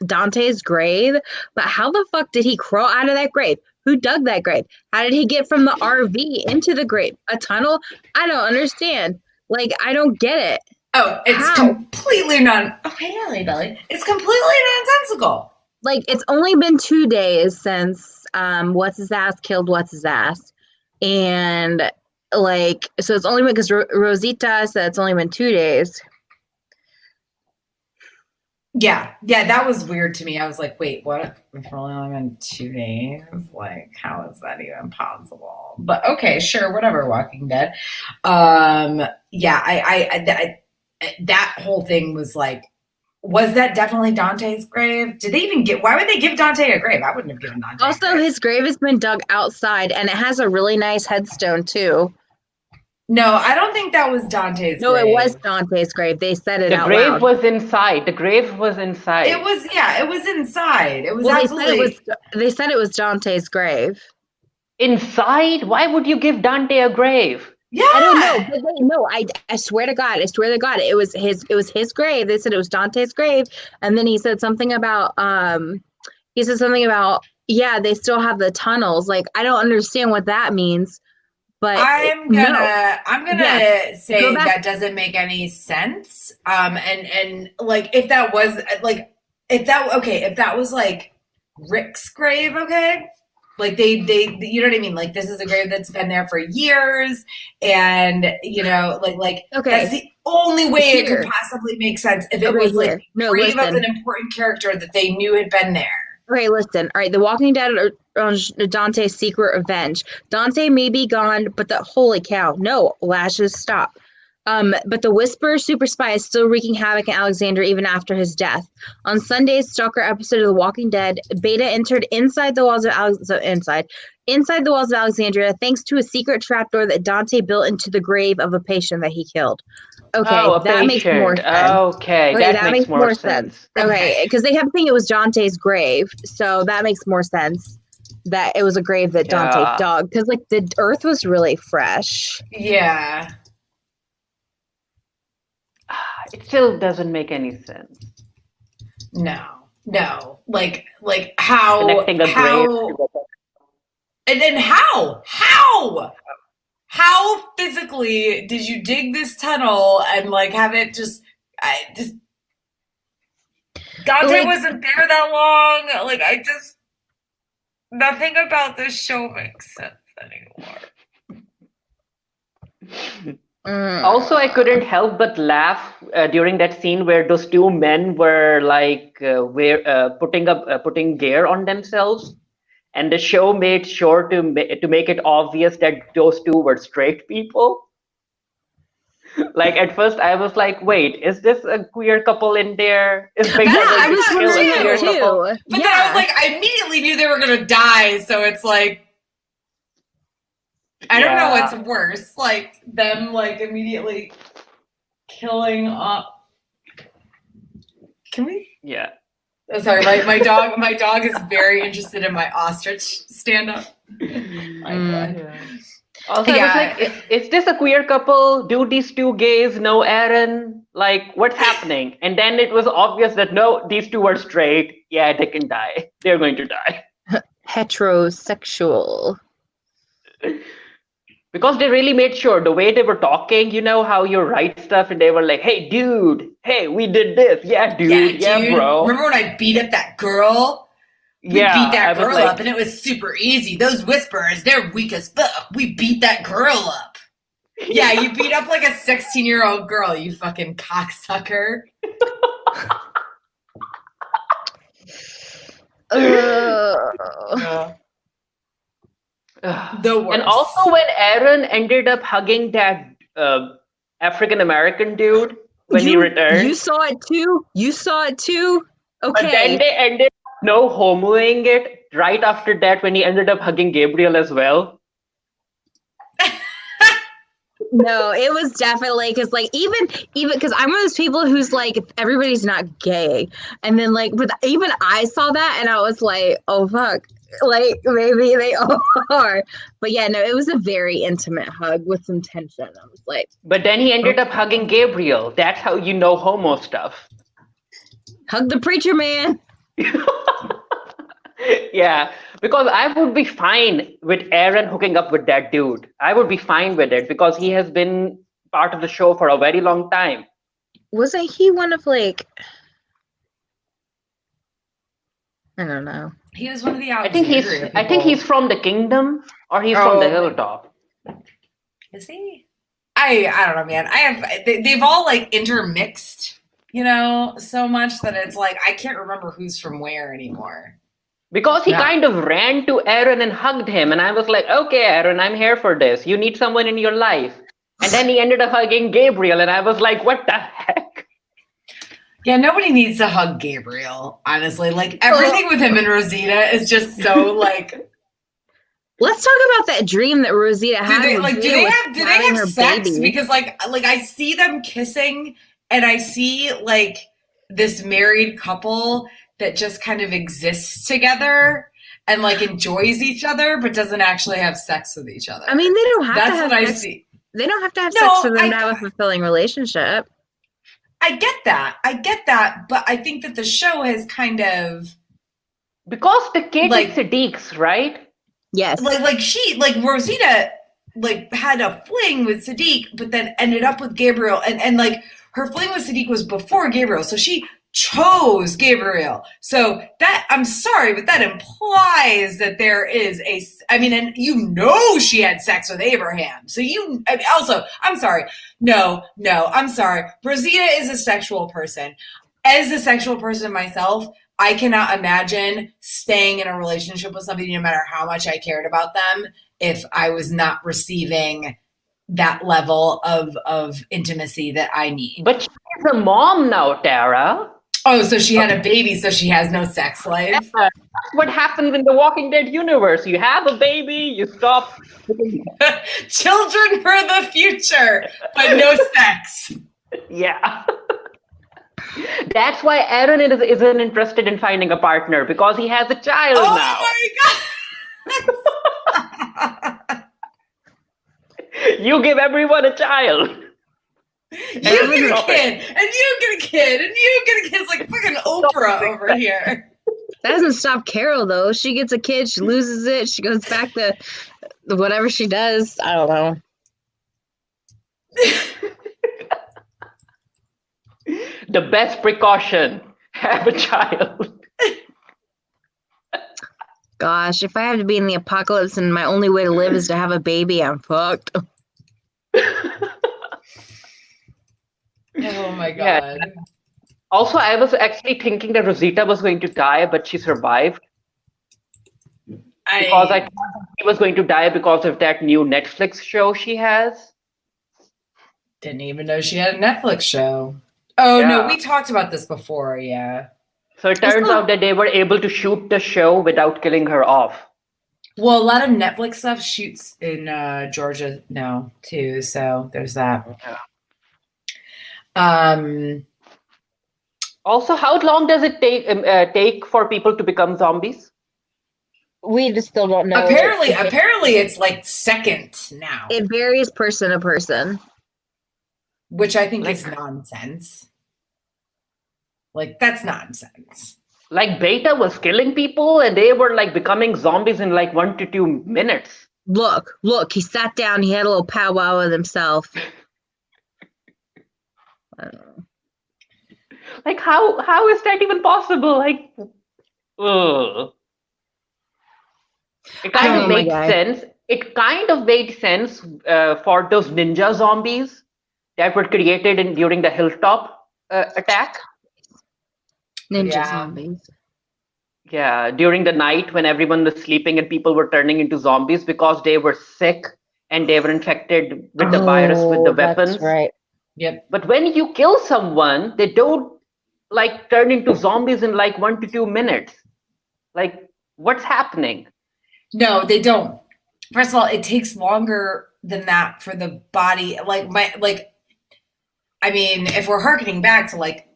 Dante's grave, but how the fuck did he crawl out of that grave? Who dug that grave? How did he get from the RV into the grave? A tunnel? I don't understand. Like, I don't get it. Oh, it's completely It's completely nonsensical. Like, it's only been 2 days since what's his ass killed what's his ass, and like, so it's only been because Rosita said it's only been 2 days. Yeah, that was weird to me. I was like, wait, what? It's only been 2 days? Like, how is that even possible? But okay, sure, whatever, Walking Dead. That whole thing was like, was that definitely Dante's grave? Did they even why would they give Dante a grave? I wouldn't have given Dante also, a grave. His grave has been dug outside, and it has a really nice headstone, too. No, I don't think that was Dante's grave. No, it was Dante's grave. They said it out loud. The grave was inside. The grave was inside. It was inside. It was they said it was Dante's grave. Inside? Why would you give Dante a grave? Yeah. I don't know. But no, I swear to God, it was his grave. They said it was Dante's grave, and then he said something about yeah, they still have the tunnels. Like, I don't understand what that means. But I'm gonna say that doesn't make any sense. And like if that was like Rick's grave, okay? Like they you know what I mean? Like this is a grave that's been there for years, and like okay, that's the only way it could possibly make sense if it was like grave of an important character that they knew had been there. Okay, listen. All right, The Walking Dead on Dante's secret revenge. Dante may be gone, but holy cow, no, lashes, stop. But the Whisperer super spy is still wreaking havoc in Alexandria even after his death. On Sunday's Stalker episode of The Walking Dead, Beta entered inside the walls of Alexandria thanks to a secret trapdoor that Dante built into the grave of a patient that he killed. Okay, that makes more sense. Okay, that makes more sense. Okay, because they kept thinking it was Dante's grave, so that makes more sense that it was a grave that Dante dug, because like the earth was really fresh. Yeah. It still doesn't make any sense. No. Like how connecting a grave. And then how physically did you dig this tunnel and like have it Dante wasn't there that long. Like nothing about this show makes sense anymore. Also, I couldn't help but laugh during that scene where those two men were like putting gear on themselves, and the show made sure to make it obvious that those two were straight people. Like at first, I was like, "Wait, is this a queer couple in there? Is I was wondering that too. But then I was like, I immediately knew they were gonna die, so it's like. I don't know what's worse, like them like immediately killing up. Can we? Yeah. Oh, sorry, my dog is very interested in my ostrich stand-up. Also, I was like, is this a queer couple? Do these two gays know Aaron? Like, what's happening? And then it was obvious that no, these two are straight. Yeah, they can die. They're going to die. Heterosexual. Because they really made sure the way they were talking, you know how you write stuff and they were like, hey, dude, hey, we did this. Yeah, dude. Yeah, bro. Remember when I beat up that girl? We beat that girl up and it was super easy. Those Whisperers, they're weak as fuck. We beat that girl up. Yeah, you beat up like a 16-year-old girl, you fucking cocksucker. The worst. And also when Aaron ended up hugging that African American dude when he returned. You saw it too? Okay. But then they ended up no homoing it right after that when he ended up hugging Gabriel as well. No, it was definitely because like even because I'm one of those people who's like everybody's not gay, and then like but even I saw that and I was like, oh fuck, like maybe they all are. But yeah, no, it was a very intimate hug with some tension. I was like, but then he ended up hugging Gabriel. That's how you know homo stuff. Hug the preacher man. Yeah, because I would be fine with Aaron hooking up with that dude. I would be fine with it because he has been part of the show for a very long time. Wasn't he one of like, I don't know. He was one of the I think he's from the kingdom or he's from the hilltop. Is he? I don't know, man. They've all like intermixed, you know, so much that it's like I can't remember who's from where anymore. Because he kind of ran to Aaron and hugged him. And I was like, okay, Aaron, I'm here for this. You need someone in your life. And then he ended up hugging Gabriel. And I was like, what the heck? Yeah, nobody needs to hug Gabriel, honestly. Like, everything with him and Rosita is just so, like... Let's talk about that dream that Rosita had. Do they have sex? Baby. Because, like I see them kissing, and I see, like, this married couple... that just kind of exists together and like enjoys each other, but doesn't actually have sex with each other. I mean, they don't have to have sex. I see. They don't have to have sex for them to have a fulfilling relationship. I get that. But I think that the show has kind of Because the kid Like- is Sadiq's, right? Yes. like Rosita like had a fling with Sadiq, but then ended up with Gabriel, and like her fling with Sadiq was before Gabriel, so she chose Gabriel. So that, I'm sorry, but that implies that there is and she had sex with Abraham. So also, I'm sorry. No, I'm sorry. Rosita is a sexual person. As a sexual person myself, I cannot imagine staying in a relationship with somebody, no matter how much I cared about them, if I was not receiving that level of intimacy that I need. But she's a mom now, Tara. Oh, so she had a baby, so she has no sex life? That's what happens in the Walking Dead universe. You have a baby, you stop. Children for the future, but no sex. Yeah. That's why Aaron isn't interested in finding a partner, because he has a child now. Oh my God! You give everyone a child. You get a kid, and you get a kid, and you get a kid. It's like fucking Oprah over here. That doesn't stop Carol, though. She gets a kid, she loses it, she goes back to whatever she does. I don't know. The best precaution, have a child. Gosh, if I have to be in the apocalypse and my only way to live is to have a baby, I'm fucked. Oh my God. Yeah. Also, I was actually thinking that Rosita was going to die, but she survived. Because I thought she was going to die because of that new Netflix show she has. Didn't even know she had a Netflix show. Oh, Yeah. no, we talked about this before, yeah. So it turns out that they were able to shoot the show without killing her off. Well, a lot of Netflix stuff shoots in Georgia now, too, so there's that. Yeah. Also, how long does it take for people to become zombies? We just still don't know. Apparently it's like second now. It varies person to person. Which I think is nonsense. Like, that's nonsense. Like, Beta was killing people and they were like becoming zombies in like 1 to 2 minutes. Look, he sat down, he had a little powwow with himself. I don't know. Like, how is that even possible? Like, ugh. It kind of made sense. It kind of made sense for those ninja zombies that were created during the hilltop attack. Ninja zombies. Yeah, during the night when everyone was sleeping and people were turning into zombies because they were sick and they were infected with the virus with the weapons. That's right. Yep. But when you kill someone, they don't like turn into zombies in like 1 to 2 minutes. Like, what's happening? No, they don't. First of all, it takes longer than that for the body. I mean, if we're harkening back to like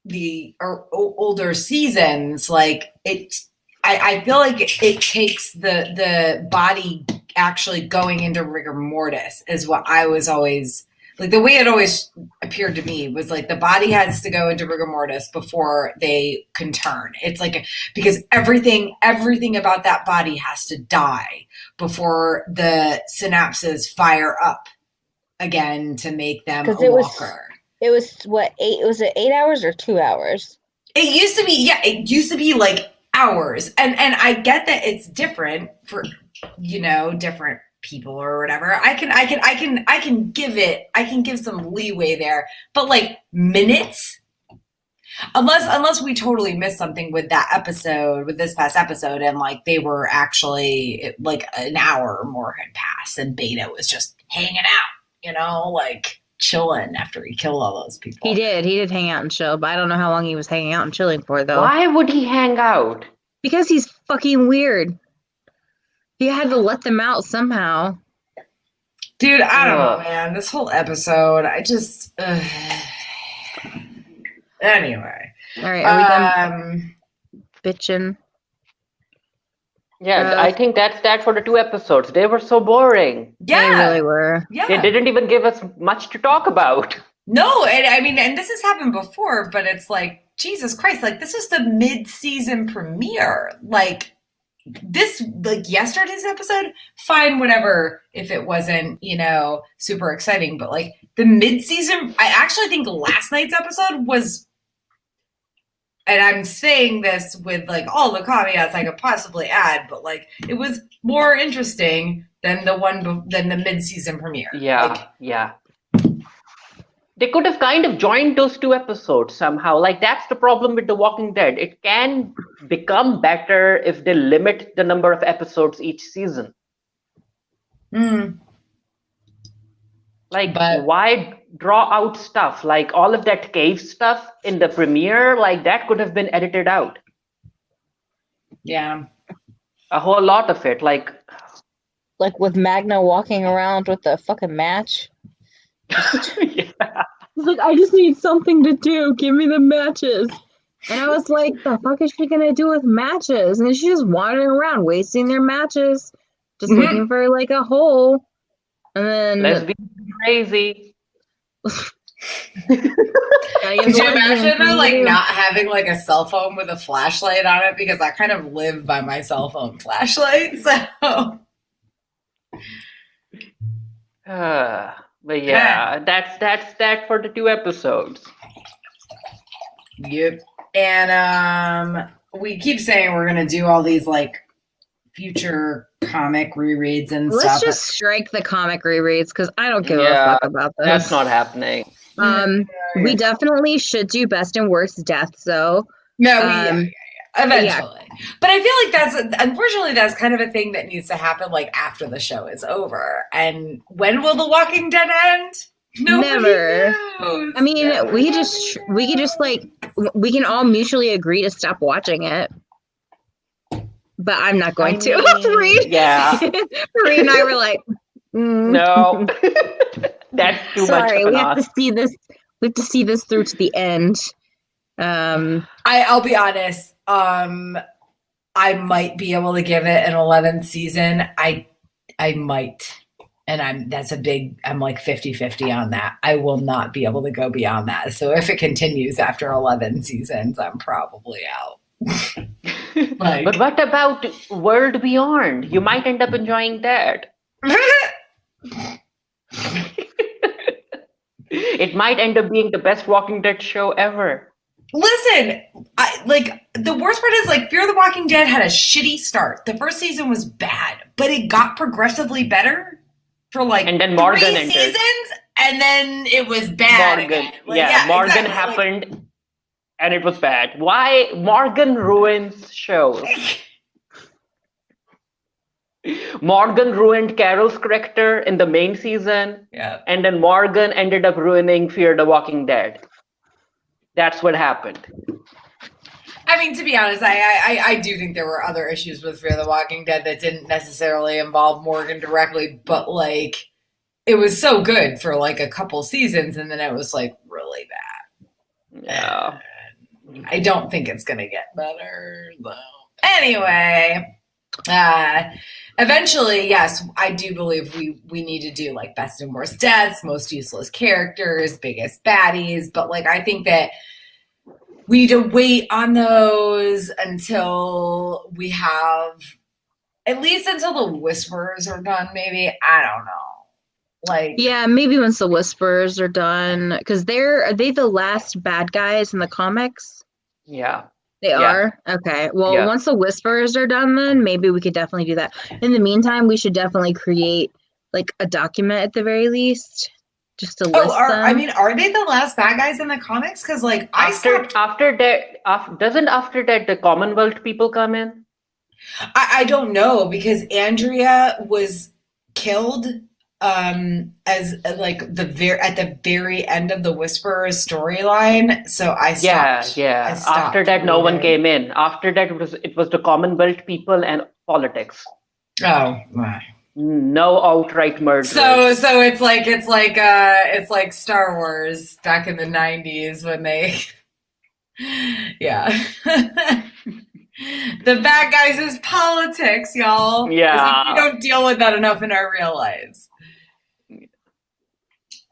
the older seasons, like I feel like it takes the body actually going into rigor mortis is what I was always like. The way it always appeared to me was like the body has to go into rigor mortis before they can turn. It's like, because everything about that body has to die before the synapses fire up again to make them a walker. It was what, 8? Was it 8 hours or 2 hours? It used to be like hours. And I get that it's different for, different people or whatever. I can give some leeway there. But like minutes? Unless we totally missed something with that episode, with this past episode, and like they were actually like an hour or more had passed and Beta was just hanging out, like chilling after he killed all those people. He did hang out and chill, but I don't know how long he was hanging out and chilling for, though. Why would he hang out? Because he's fucking weird. He had to let them out somehow. Dude, I don't know, man. This whole episode, I just... Anyway. All right, are we done bitching? Yeah, I think that's that for the 2 episodes. They were so boring. Yeah. They really were. Yeah. They didn't even give us much to talk about. No, and this has happened before, but it's like Jesus Christ, like this is the mid-season premiere. Like this, like yesterday's episode, fine, whatever, if it wasn't, super exciting, but like the mid-season, I actually think last night's episode was, and I'm saying this with like all the caveats I could possibly add, but like it was more interesting than the mid-season premiere. Yeah. They could have kind of joined those two episodes somehow. Like, that's the problem with The Walking Dead. It can become better if they limit the number of episodes each season. Like, why draw out stuff? Like, all of that cave stuff in the premiere, like, that could have been edited out. Yeah. A whole lot of it. Like with Magna walking around with the fucking match. yeah. He's like, I just need something to do. Give me the matches. And I was like, the fuck is she gonna do with matches? And then she's just wandering around, wasting their matches, just looking for like a hole. And then Lesbian crazy. Could you imagine though, like not having like a cell phone with a flashlight on it? Because I kind of live by my cell phone flashlight, so. But yeah, that's that for the 2 episodes. Yep. And we keep saying we're gonna do all these like future comic rereads and stuff. Let's just strike the comic rereads because I don't give a fuck about this. That's not happening. We definitely should do best and worst deaths though. No, eventually. But I feel like unfortunately that's kind of a thing that needs to happen like after the show is over. And when will The Walking Dead end? Never. Knows. I mean, we could just like we can all mutually agree to stop watching it. But I'm not going to. Reed. Yeah. Reed and I were like, no. That's too much of an have to see this. We have to see this through to the end. I'll be honest. I might be able to give it an 11th season. I might. And I'm like 50-50 on that. I will not be able to go beyond that. So if it continues after 11 seasons, I'm probably out. But what about World Beyond? You might end up enjoying that. It might end up being the best Walking Dead show ever. Listen, the worst part is like Fear the Walking Dead had a shitty start. The first season was bad, but it got progressively better for like and then Morgan 3 entered. seasons, and then it was bad. Morgan, again. Morgan exactly. happened, and it was bad. Why Morgan ruins shows? Morgan ruined Carol's character in the main season, and then Morgan ended up ruining Fear the Walking Dead. That's what happened. I mean, to be honest, I do think there were other issues with Fear the Walking Dead that didn't necessarily involve Morgan directly, but like it was so good for like a couple seasons, and then it was like really bad. Yeah. And I don't think it's gonna get better though. Anyway, eventually, yes, I do believe we need to do like best and worst deaths, most useless characters, biggest baddies, but like I think that we need to wait on those until we have, at least until the Whisperers are done, maybe. I don't know. Yeah, maybe once the Whisperers are done, because are they the last bad guys in the comics? Yeah. They are? Okay. Well, once the Whisperers are done, then maybe we could definitely do that. In the meantime, we should definitely create like a document at the very least. Just to list them. I mean, are they the last bad guys in the comics? Because like after that, doesn't the Commonwealth people come in? I don't know, because Andrea was killed as like at the very end of the Whisperers storyline. So I stopped. Yeah. After that, no one came in. After that, it was the Commonwealth people and politics. Oh. No outright murder. So it's like Star Wars back in the 90s when they the bad guys is politics, y'all. Yeah. We don't deal with that enough in our real lives.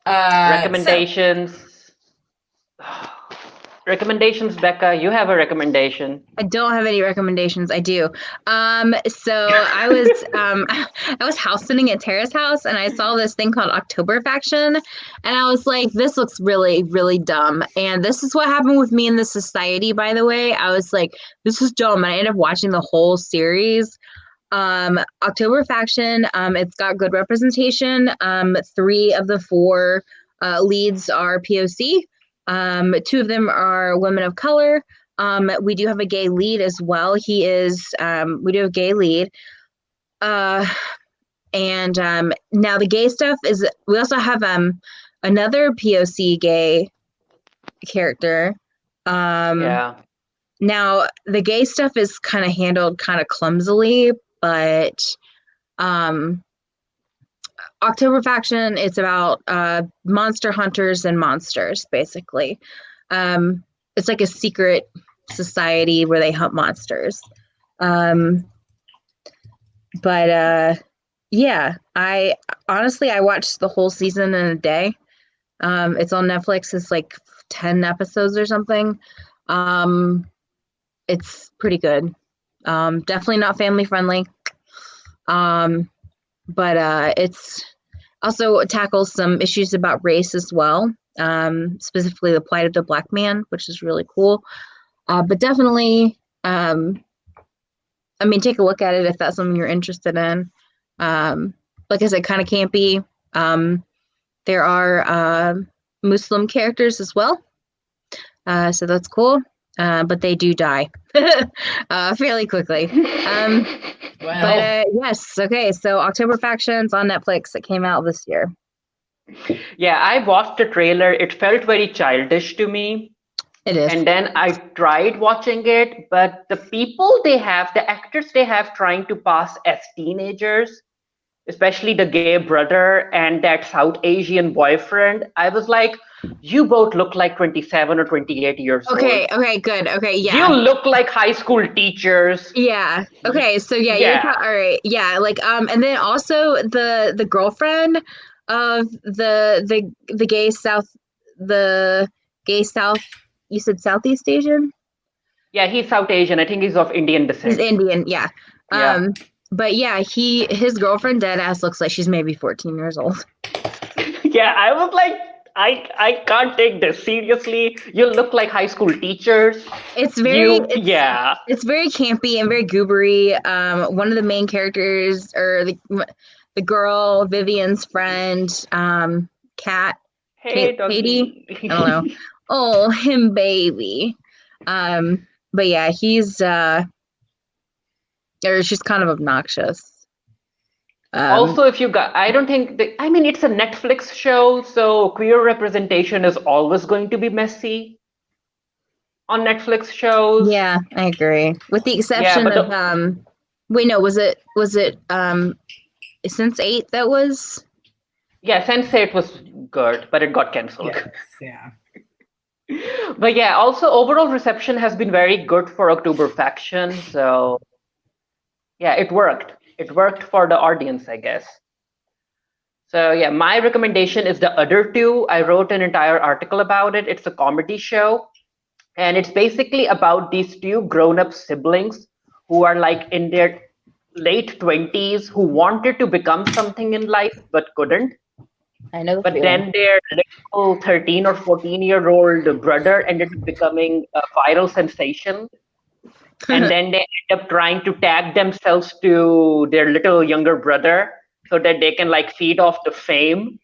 Recommendations. Recommendations, Becca. You have a recommendation. I don't have any recommendations. I do. So I was I was house sitting at Tara's house, and I saw this thing called October Faction, and I was like, this looks really, really dumb. And this is what happened with me in the society, by the way. I was like, this is dumb, and I ended up watching the whole series. October Faction, it's got good representation. 3 of the 4 leads are POC. 2 of them are women of color. We do have a gay lead as well. We do have a gay lead. And now the gay stuff is, we also have another POC gay character. Yeah. Now the gay stuff is kind of handled kind of clumsily, but October Faction, it's about monster hunters and monsters, basically. It's like a secret society where they hunt monsters. Yeah, I watched the whole season in a day. It's on Netflix. It's like 10 episodes or something. It's pretty good. Definitely not family friendly. But it's also tackles some issues about race as well, specifically the plight of the Black man, which is really cool. But definitely, take a look at it if that's something you're interested in. Like I said, kind of campy. There are Muslim characters as well, so that's cool. But they do die fairly quickly. But yes, okay. So October Factions on Netflix. It came out this year. Yeah, I watched the trailer. It felt very childish to me. It is. And then I tried watching it, but the actors they have trying to pass as teenagers, especially the gay brother and that South Asian boyfriend, I was like, you both look like 27 or 28 years old. Okay, good. Okay, yeah. You look like high school teachers. Yeah. Okay, so yeah. All right. Yeah, like and then also the girlfriend of the gay South, you said Southeast Asian? Yeah, he's South Asian. I think he's of Indian descent. He's Indian, yeah. But yeah, his girlfriend dead ass looks like she's maybe 14 years old. Yeah, I was like, I can't take this seriously. You look like high school teachers. It's very campy and very goobery. One of the main characters, or the girl, Vivian's friend, Kat, Katie. I don't know. Oh, him baby. But yeah, she's kind of obnoxious. Also, it's a Netflix show, so queer representation is always going to be messy on Netflix shows. Yeah, I agree. With the exception of was it Sense8 that was? Yeah, Sense8 was good, but it got cancelled. Yes, yeah. But yeah, also overall reception has been very good for October Faction, so yeah, it worked. It worked for the audience, I guess. So yeah, my recommendation is The Other Two. I wrote an entire article about it. It's a comedy show, and it's basically about these 2 grown-up siblings who are like in their late 20s who wanted to become something in life but couldn't. I know. But then their little 13 or 14-year-old brother ended up becoming a viral sensation. And then they end up trying to tag themselves to their little younger brother so that they can like feed off the fame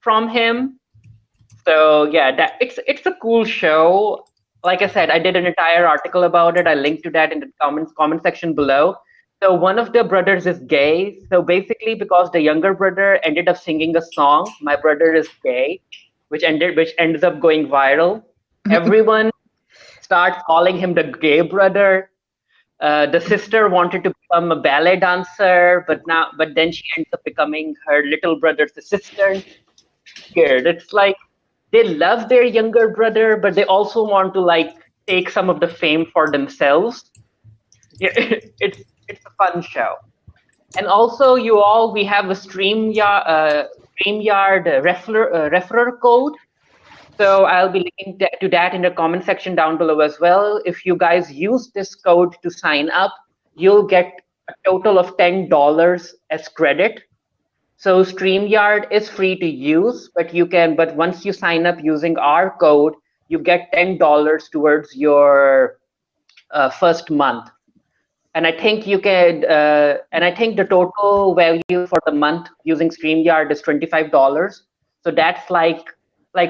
from him. So yeah, it's a cool show. Like I said, I did an entire article about it. I linked to that in the comment section below. So one of the brothers is gay. So basically, because the younger brother ended up singing a song, "My Brother is Gay," which ends up going viral. Everyone starts calling him the gay brother. The sister wanted to become a ballet dancer, but then she ends up becoming her little brother's assistant. Weird. It's like they love their younger brother, but they also want to like take some of the fame for themselves. Yeah, it's a fun show. And also, we have a StreamYard referrer code. So I'll be linking to that in the comment section down below as well. If you guys use this code to sign up, you'll get a total of $10 as credit. So StreamYard is free to use, but once you sign up using our code, you get $10 towards your first month. And I think the total value for the month using StreamYard is $25. So that's like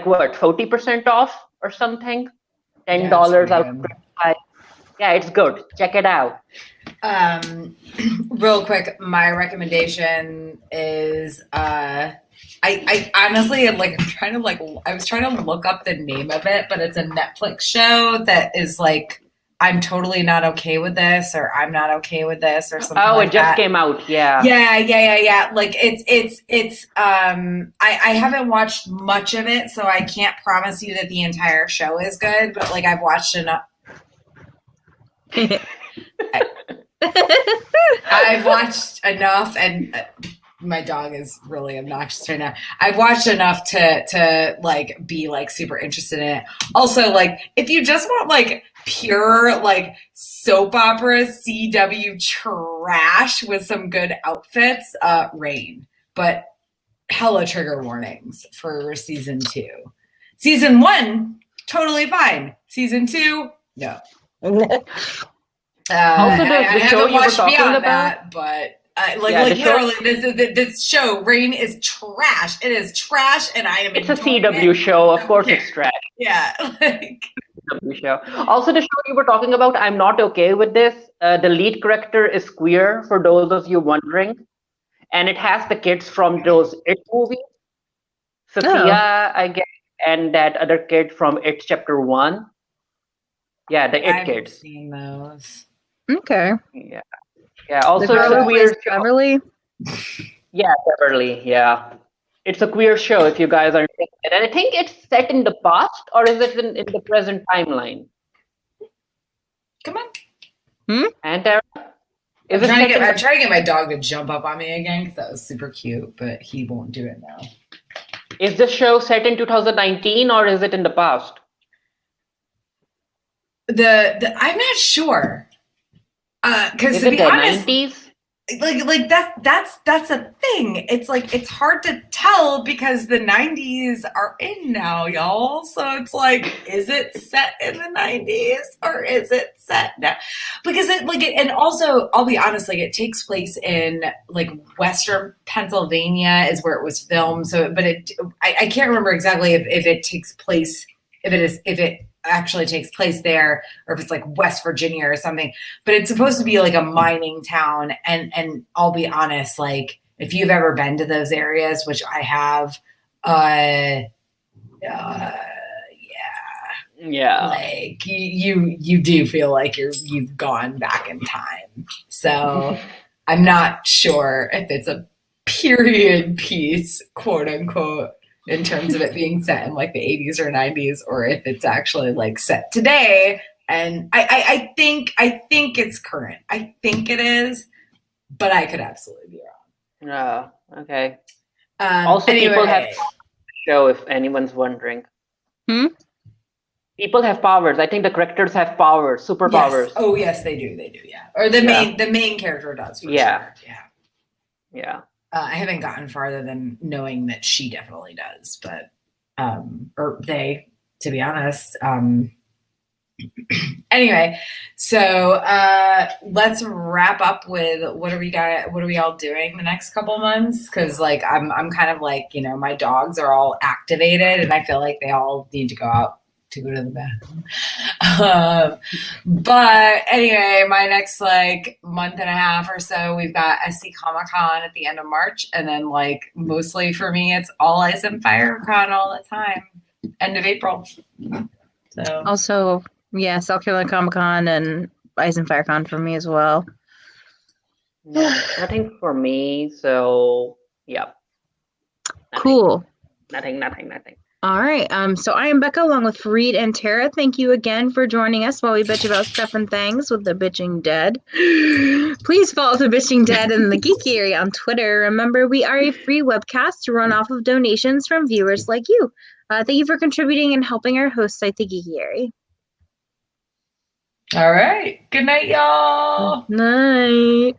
what, 40% off or something? $10 out of 25. Yeah, it's good. Check it out. Real quick, my recommendation is I honestly am like I was trying to look up the name of it, but it's a Netflix show that is like I'm totally not okay with this, or I'm not okay with this, or something. Oh, like it just came out. Yeah. Yeah. Like it's I haven't watched much of it, so I can't promise you that the entire show is good, but like I've watched enough. I've watched enough, and my dog is really obnoxious right now. I've watched enough to like be like super interested in it. Also, like if you just want like pure like soap opera CW trash with some good outfits, Rain. But hella trigger warnings for season 2. Season 1, totally fine. Season 2, no. Also, the show you were talking about, that, but literally, this show, Rain, is trash. It is trash, and I am. It's a CW show, of course. It's trash. Yeah, like CW show. Also, the show you were talking about, I'm not okay with this. The lead character is queer, for those of you wondering, and it has the kids from those It movies, Sophia, I guess, and that other kid from It Chapter 1. Yeah, the It kids. I've seen those. Okay. Yeah. Also, it's a queer show. Beverly. Yeah, Beverly. Yeah, it's a queer show. If you guys are interested, and I think it's set in the past, or is it in the present timeline? Come on. And Tara, I'm trying to get my dog to jump up on me again because that was super cute, but he won't do it now. Is this show set in 2019 or is it in the past? I'm not sure. Because to be honest, 90s? like that's a thing. It's like it's hard to tell because the 90s are in now, y'all. So it's like, is it set in the 90s or is it set now? Because and also I'll be honest, like it takes place in like Western Pennsylvania is where it was filmed. So, but I can't remember exactly if it takes place, if it actually takes place there or if it's like West Virginia or something, but it's supposed to be like a mining town. And I'll be honest, like if you've ever been to those areas, which I have, like you do feel like you've gone back in time. So I'm not sure if it's a period piece, quote unquote, in terms of it being set in like the 80s or 90s, or if it's actually like set today. And I think it's current. I think it is, but I could absolutely be wrong. Oh, okay. Also, anyway. People have show if anyone's wondering. People have powers. I think the characters have powers, superpowers. Yes. Oh yes, they do. They do. Yeah. Or the main character does. For sure. Yeah. I haven't gotten farther than knowing that she definitely does, but or they, to be honest. Anyway, so let's wrap up with what are we all doing the next couple months? Because like I'm kind of like, you know, my dogs are all activated and I feel like they all need to go out to go to the bathroom. But anyway, my next like month and a half or so, we've got SC Comic Con at the end of March, and then like mostly for me, it's All Ice and Fire Con all the time, end of April. So also, yeah, South Carolina Comic Con and Ice and Fire Con for me as well. Yeah, nothing for me. So yeah, cool. Nothing. All right. So I am Becca along with Fareed and Tara. Thank you again for joining us while we bitch about stuff and things with the Bitching Dead. Please follow the Bitching Dead in the Geeky area on Twitter. Remember, we are a free webcast to run off of donations from viewers like you. Thank you for contributing and helping our host site, the Geekiary. All right. Good night, y'all. Night.